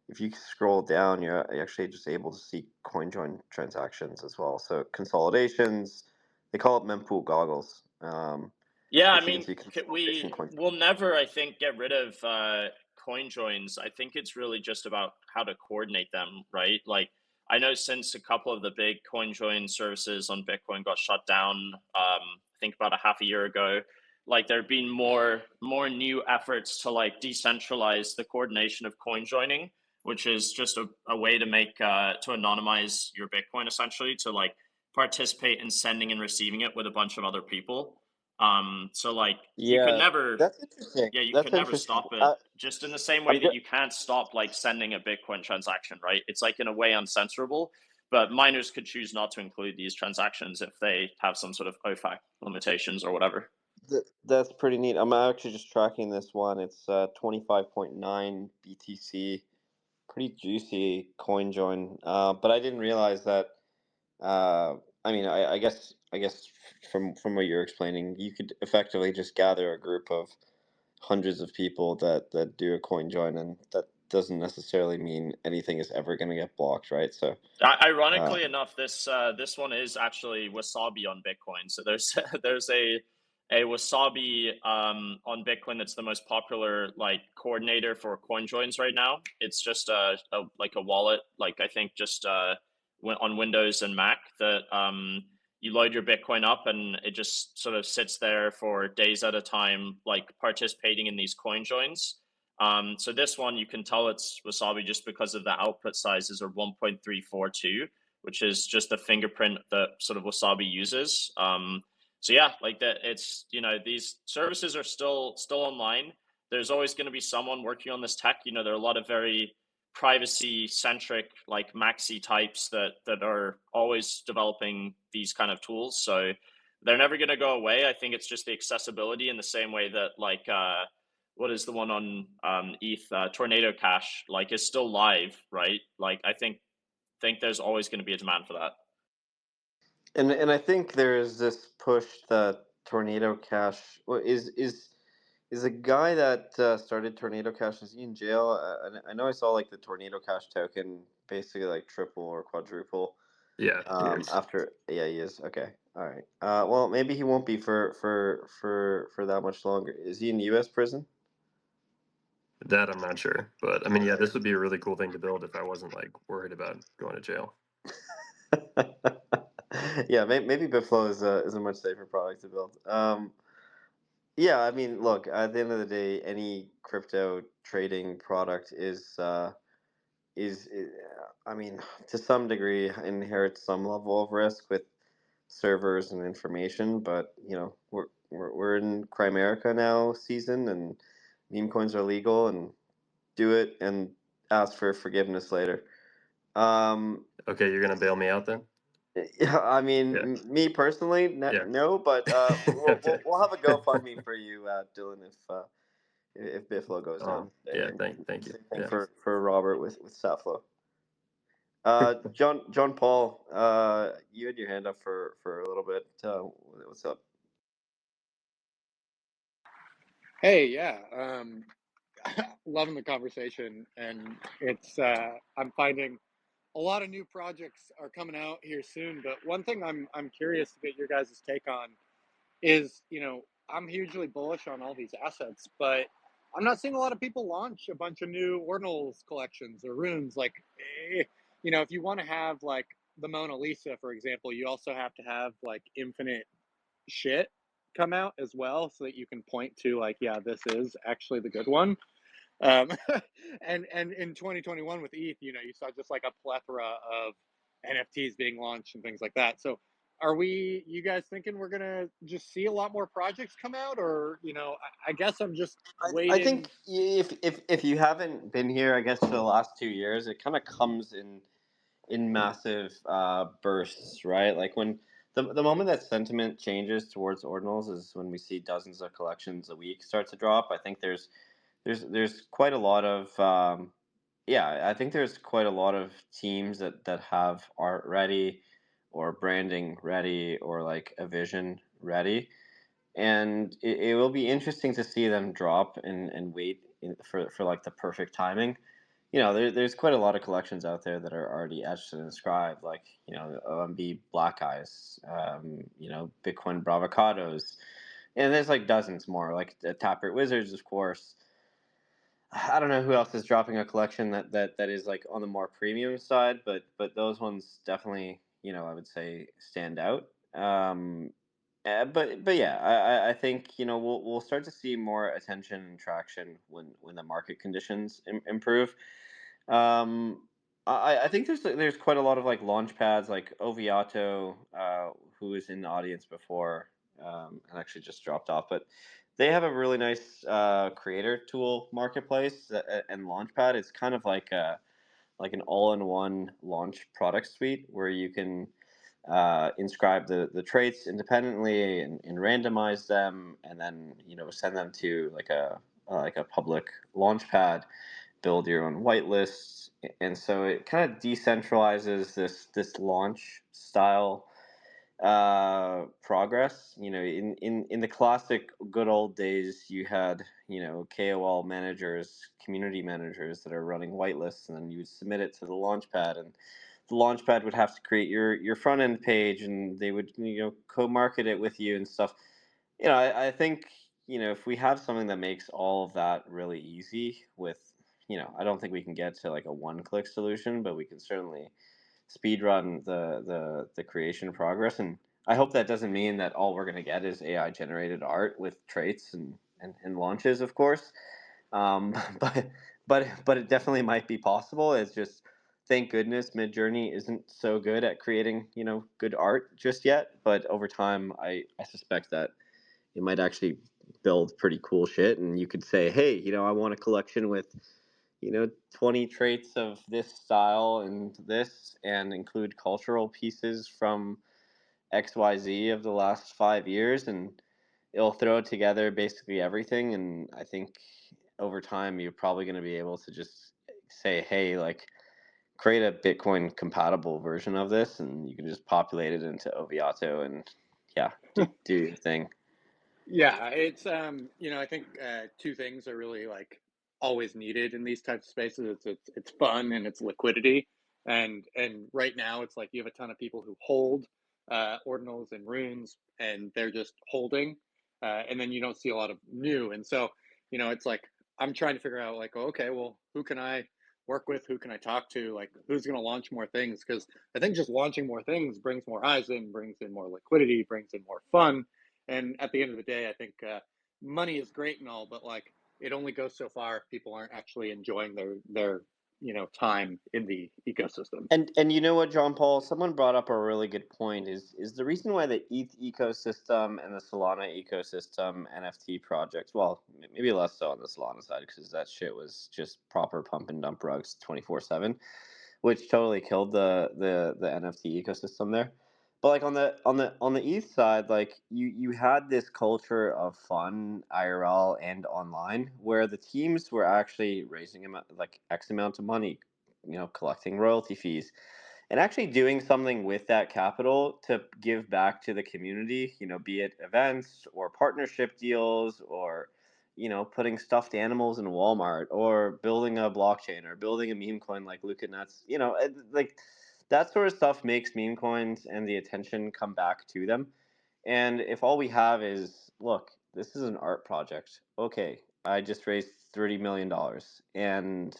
if you scroll down, you're actually just able to see CoinJoin transactions as well. So consolidations, they call it Mempool goggles. Yeah, I Which you can mean, see consolidation coin. will never, I think, get rid of coin joins. I think it's really just about how to coordinate them, right? Like, I know since a couple of the big coin join services on Bitcoin got shut down, I think about a half a year ago, like there have been more new efforts to like decentralize the coordination of coin joining, which is just a way to make to anonymize your Bitcoin, essentially, to like participate in sending and receiving it with a bunch of other people. So like you could Yeah, never, that's interesting. you That's could never interesting. stop it. Just in the same way I'm that you can't stop like sending a Bitcoin transaction, right? It's like in a way uncensorable, but miners could choose not to include these transactions if they have some sort of OFAC limitations or whatever. That's pretty neat. I'm actually just tracking this one. It's 25.9 BTC, pretty juicy coin join. But I didn't realize that. I mean, I guess from what you're explaining, you could effectively just gather a group of hundreds of people that do a coin join, and that doesn't necessarily mean anything is ever going to get blocked, right? So, Ironically enough, this one is actually Wasabi on Bitcoin. So there's there's a Wasabi on Bitcoin that's the most popular like coordinator for coin joins right now. It's just like a wallet, like I think just on Windows and Mac that you load your Bitcoin up and it just sort of sits there for days at a time, like participating in these coin joins. So this one, you can tell it's Wasabi just because of the output sizes are 1.342, which is just the fingerprint that sort of Wasabi uses. So yeah, like that, it's, these services are still online. There's always going to be someone working on this tech. There are a lot of very privacy centric, like maxi types that are always developing these kind of tools. So they're never going to go away. I think it's just the accessibility in the same way that like, what is the one on ETH, Tornado Cash, like is still live, right? Like I think there's always going to be a demand for that. and I think there is this push that Tornado Cash is a guy that started Tornado Cash. Is he in jail? I know I saw like the Tornado Cash token basically like triple or quadruple. Yeah, he is. After he is. Okay, all right. Well, maybe he won't be for that much longer. Is he in U.S. prison? That I'm not sure, but I mean, yeah, this would be a really cool thing to build if I wasn't like worried about going to jail. Yeah, maybe Bitflow is a much safer product to build. Yeah, I mean, look, at the end of the day, any crypto trading product is I mean, to some degree, inherits some level of risk with servers and information. But we're in Crimerica now season, and meme coins are legal, and do it and ask for forgiveness later. Okay, you're gonna bail me out then? Yeah, I mean, Yeah. me personally, Yeah. no, but Okay. we'll have a GoFundMe for you, Dylan, if Bitflow goes down. Yeah. And Thank you. same thing Yeah. for Robert with Satflow. John Paul, you had your hand up for a little bit. What's up? Hey, yeah. Loving the conversation, and it's I'm finding a lot of new projects are coming out here soon. But one thing I'm curious to get your guys' take on is, I'm hugely bullish on all these assets, but I'm not seeing a lot of people launch a bunch of new ordinals collections or runes. Like, if you want to have like the Mona Lisa, for example, you also have to have like infinite shit come out as well, so that you can point to like, yeah, this is actually the good one. um and in 2021 with ETH, you saw just like a plethora of NFTs being launched and things like that. So you guys thinking we're gonna just see a lot more projects come out, or I guess I'm just I waiting. think if you haven't been here, I guess for the last 2 years, it kind of comes in massive bursts, right? Like when the moment that sentiment changes towards ordinals is when we see dozens of collections a week start to drop. I think there's quite a lot of yeah, I think there's quite a lot of teams that have art ready or branding ready or like a vision ready, and it will be interesting to see them drop and wait for like the perfect timing. There's quite a lot of collections out there that are already etched and inscribed, like OMB Black Eyes, Bitcoin Bravocados, and there's like dozens more, like the Taproot Wizards, of course. I don't know who else is dropping a collection that is like on the more premium side, but those ones definitely, I would say stand out. But yeah, I think we'll start to see more attention and traction when the market conditions improve. Um, I think there's quite a lot of like launch pads, like Oviato, who was in the audience before, and actually just dropped off, but they have a really nice creator tool marketplace and launchpad. It's kind of like an all-in-one launch product suite where you can inscribe the traits independently and randomize them, and then send them to like a public launchpad, build your own whitelists, and so it kind of decentralizes this launch style progress. In the classic good old days, you had KOL managers, community managers that are running whitelists, and then you would submit it to the launchpad, and the launchpad would have to create your front end page, and they would co-market it with you and stuff. I think if we have something that makes all of that really easy with I don't think we can get to like a one-click solution, but we can certainly speed run the creation progress. And I hope that doesn't mean that all we're going to get is AI generated art with traits and launches, of course. um, but it definitely might be possible. It's just, thank goodness Midjourney isn't so good at creating good art just yet, but over time I suspect that it might actually build pretty cool shit, and you could say, hey, I want a collection with 20 traits of this style and this, and include cultural pieces from XYZ of the last 5 years, and it'll throw together basically everything. And I think over time you're probably going to be able to just say, hey, like, create a Bitcoin compatible version of this, and you can just populate it into Oviato and yeah, do your thing. Yeah, it's I think two things are really like always needed in these types of spaces. It's fun and it's liquidity. And right now it's like you have a ton of people who hold ordinals and runes, and they're just holding, and then you don't see a lot of new. And so, it's like I'm trying to figure out like, oh, okay, well, who can I work with? Who can I talk to? Like, who's going to launch more things? Because I think just launching more things brings more eyes in, brings in more liquidity, brings in more fun. And at the end of the day, I think money is great and all, but like it only goes so far if people aren't actually enjoying their time in the ecosystem. And you know what, John Paul? Someone brought up a really good point. Is the reason why the ETH ecosystem and the Solana ecosystem NFT projects, well, maybe less so on the Solana side because that shit was just proper pump and dump rugs 24/7, which totally killed the NFT ecosystem there. But like on the ETH side, like you had this culture of fun IRL and online where the teams were actually raising like X amount of money collecting royalty fees, and actually doing something with that capital to give back to the community, be it events or partnership deals, or putting stuffed animals in Walmart, or building a blockchain, or building a meme coin like Luca Nuts. Like that sort of stuff makes meme coins and the attention come back to them. And if all we have is, look, this is an art project. Okay, I just raised $30 million, and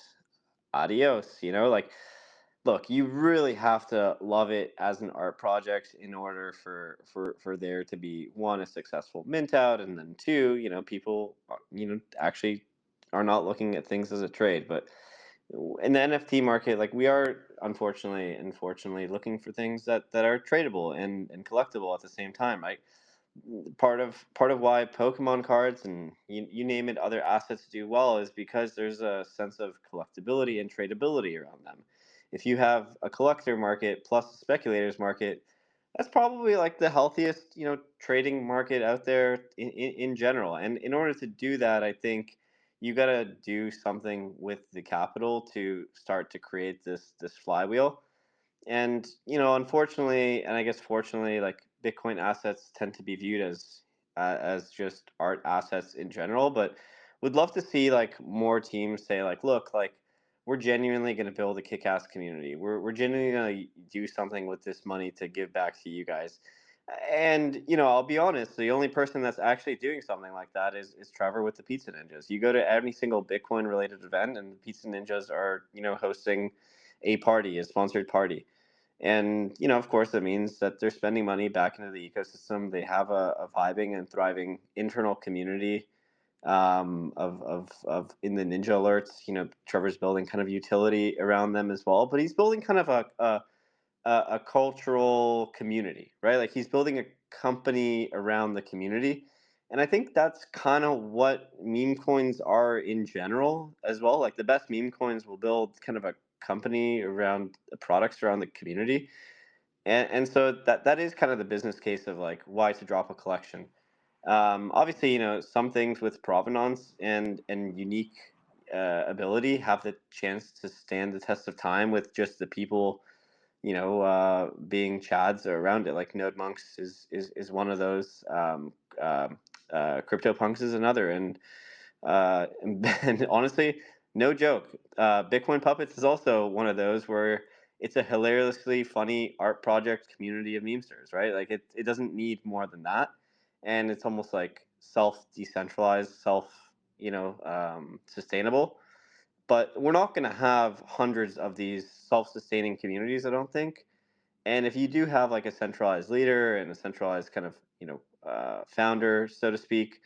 adios. Like, look, you really have to love it as an art project in order for there to be, one, a successful mint out, and then two, people actually are not looking at things as a trade. But in the NFT market, like, we are unfortunately looking for things that are tradable and collectible at the same time. Part of why Pokemon cards and you name it, other assets do well, is because there's a sense of collectability and tradability around them. If you have a collector market plus a speculators market, that's probably like the healthiest trading market out there in general. And in order to do that, I think you got to do something with the capital to start to create this flywheel. And unfortunately, and I guess fortunately, like, Bitcoin assets tend to be viewed as just art assets in general. But would love to see like more teams say, like, look, like, we're genuinely going to build a kick-ass community. We're genuinely going to do something with this money to give back to you guys. And I'll be honest, the only person that's actually doing something like that is Trevor with the Pizza Ninjas. You go to every single Bitcoin related event, and the Pizza Ninjas are hosting a sponsored party. And of course, that means that they're spending money back into the ecosystem. They have a vibing and thriving internal community, of in the ninja alerts. Trevor's building kind of utility around them as well, but he's building kind of a cultural community, right? Like, he's building a company around the community. And I think that's kind of what meme coins are in general as well. Like, the best meme coins will build kind of a company around the products around the community. And so that is kind of the business case of like why to drop a collection. Obviously, some things with provenance and unique ability have the chance to stand the test of time with just the people being chads around it. Like, Node Monks is one of those. CryptoPunks is another. And honestly, no joke, Bitcoin Puppets is also one of those where it's a hilariously funny art project community of memesters, right? Like, it doesn't need more than that. And it's almost like self-decentralized, sustainable. But we're not going to have hundreds of these self-sustaining communities, I don't think. And if you do have like a centralized leader and a centralized kind of founder, so to speak,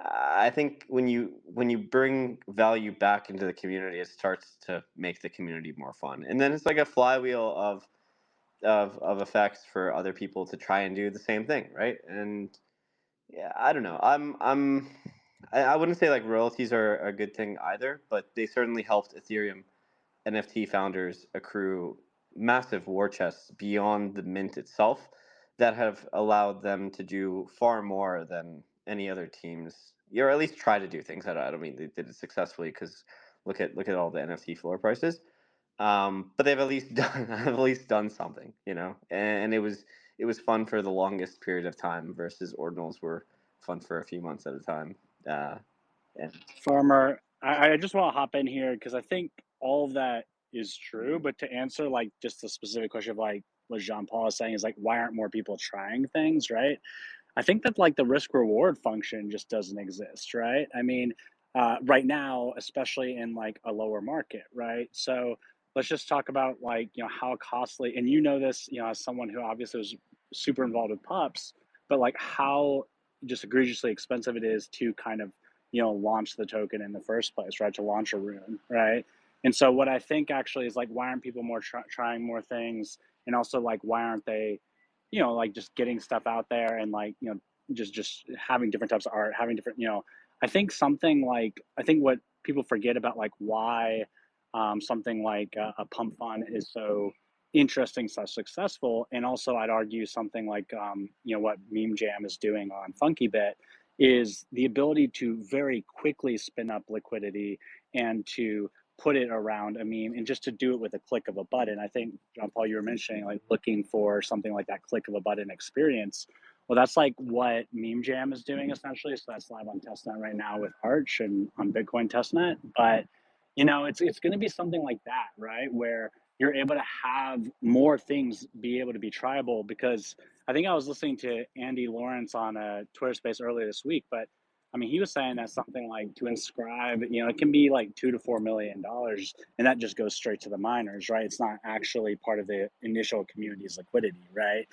I think when you bring value back into the community, it starts to make the community more fun. And then it's like a flywheel of effects for other people to try and do the same thing, right? And yeah, I don't know. I wouldn't say like royalties are a good thing either, but they certainly helped Ethereum NFT founders accrue massive war chests beyond the mint itself that have allowed them to do far more than any other teams, or at least try to do things. I don't mean they did it successfully, because look at all the NFT floor prices. But they've at least done something, and it was fun for the longest period of time, versus ordinals were fun for a few months at a time. And Farmer, I just want to hop in here because I think all of that is true. But to answer like just the specific question of like what Jean Paul is saying is like, why aren't more people trying things, right? I think that like the risk reward function just doesn't exist, right? I mean, right now, especially in like a lower market, right? So let's just talk about like, how costly, and this, as someone who obviously was super involved with pups, but like how just egregiously expensive it is to kind of, launch the token in the first place, right? To launch a rune, right? And so what I think actually is like, why aren't people more trying more things? And also like, why aren't they, like just getting stuff out there and like, just having different types of art, having different, I think what people forget about like why something like a pump fund is so interesting, so successful, and also I'd argue something like what Meme Jam is doing on FunkyBit is the ability to very quickly spin up liquidity and to put it around a meme and just to do it with a click of a button. I think, John Paul, you were mentioning like looking for something like that click of a button experience. Well, that's like what Meme Jam is doing essentially. So that's live on testnet right now with Arch and on Bitcoin testnet. But it's going to be something like that, right? Where you're able to have more things be able to be tryable. Because I think I was listening to Andy Lawrence on a Twitter space earlier this week, but I mean, he was saying that something like to inscribe, it can be like $2 to $4 million, and that just goes straight to the miners, right? It's not actually part of the initial community's liquidity, right?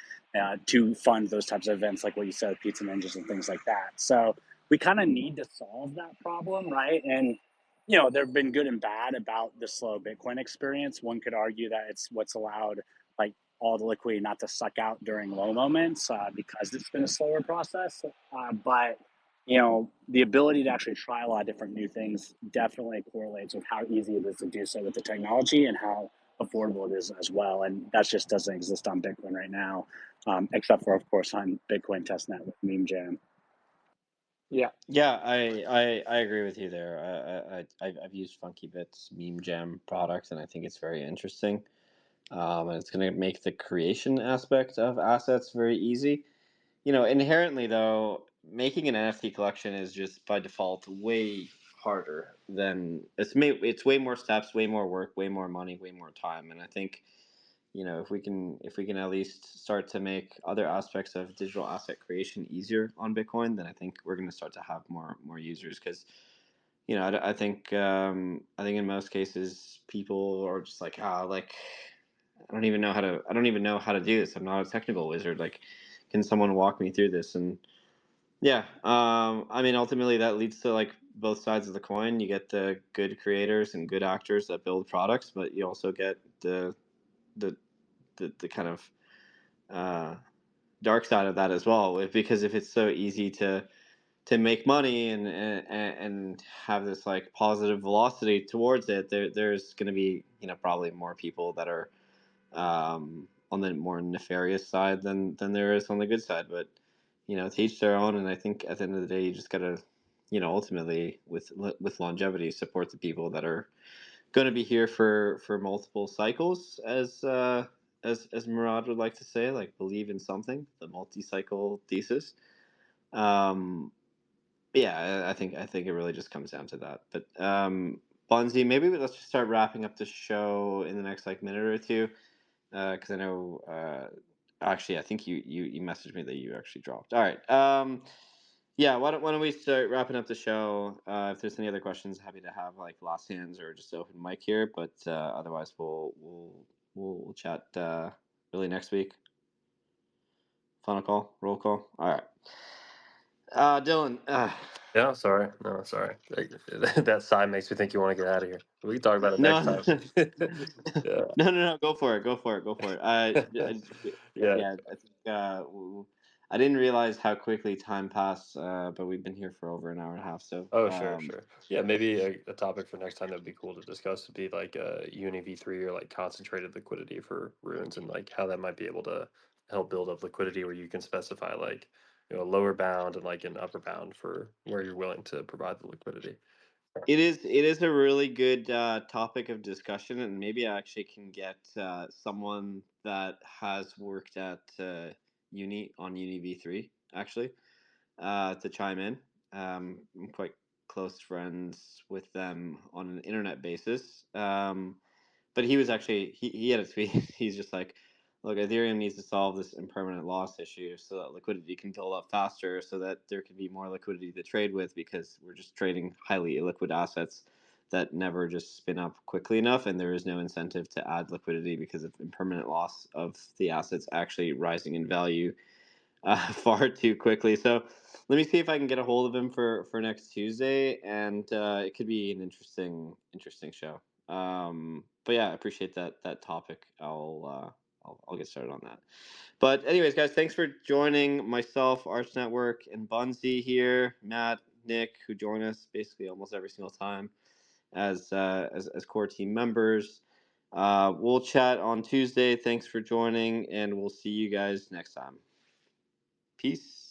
To fund those types of events, like what you said, pizza ninjas and things like that. So we kind of need to solve that problem, right? And there have been good and bad about the slow Bitcoin experience. One could argue that it's what's allowed, like all the liquidity not to suck out during low moments because it's been a slower process, but the ability to actually try a lot of different new things definitely correlates with how easy it is to do so with the technology and how affordable it is as well. And that just doesn't exist on Bitcoin right now, except for, of course, on Bitcoin testnet with Meme Jam. Yeah. Yeah, I agree with you there. I've used Funky Bits Meme Jam product, and I think it's very interesting. And it's going to make the creation aspect of assets very easy. Inherently though, making an NFT collection is just by default way harder than it's way more steps, way more work, way more money, way more time. And I think, if we can at least start to make other aspects of digital asset creation easier on Bitcoin, then I think we're going to start to have more users because I think in most cases people are just like I don't even know how to do this. I'm not a technical wizard. Like, can someone walk me through this? And yeah, I mean, ultimately that leads to like both sides of the coin. You get the good creators and good actors that build products, but you also get the kind of uh, dark side of that as well. Because if it's so easy to make money and have this like positive velocity towards it, there's going to be probably more people that are on the more nefarious side than there is on the good side. But to each their own. And I think at the end of the day, you just gotta ultimately with longevity support the people that are going to be here for multiple cycles, as Murad would like to say, like believe in something, the multi-cycle thesis. um yeah, I think it really just comes down to that. But Bunzi, maybe let's just start wrapping up the show in the next like minute or two, because I know actually I think you messaged me that you actually dropped. All right. Yeah, why don't we start wrapping up the show? If there's any other questions, happy to have like last hands or just open mic here. But otherwise, we'll chat really next week. Final call, roll call. All right. Dylan. Yeah, sorry. No, sorry. That sign makes me think you want to get out of here. We can talk about it next No, time. Yeah. no. Go for it. Yeah. Yeah. I think I didn't realize how quickly time passed. But we've been here for over an hour and a half. So Oh, sure, sure. Yeah, maybe a topic for next time that'd be cool to discuss would be like Uni V3 or like concentrated liquidity for runes and like how that might be able to help build up liquidity where you can specify like a lower bound and like an upper bound for where you're willing to provide the liquidity. it is a really good topic of discussion, and maybe I actually can get someone that has worked at Uni on Uni V3 actually to chime in. I'm quite close friends with them on an internet basis. But he was actually he had a tweet. He's just like, look, Ethereum needs to solve this impermanent loss issue so that liquidity can build up faster, so that there can be more liquidity to trade with, because we're just trading highly illiquid assets that never just spin up quickly enough, and there is no incentive to add liquidity because of impermanent loss of the assets actually rising in value far too quickly. So let me see if I can get a hold of him for next Tuesday, and it could be an interesting show. But yeah, I appreciate that topic. I'll get started on that. But anyways, guys, thanks for joining myself, Arch Network, and Bunzi here. Matt, Nick, who join us basically almost every single time as core team members. We'll chat on Tuesday. Thanks for joining, and we'll see you guys next time. Peace.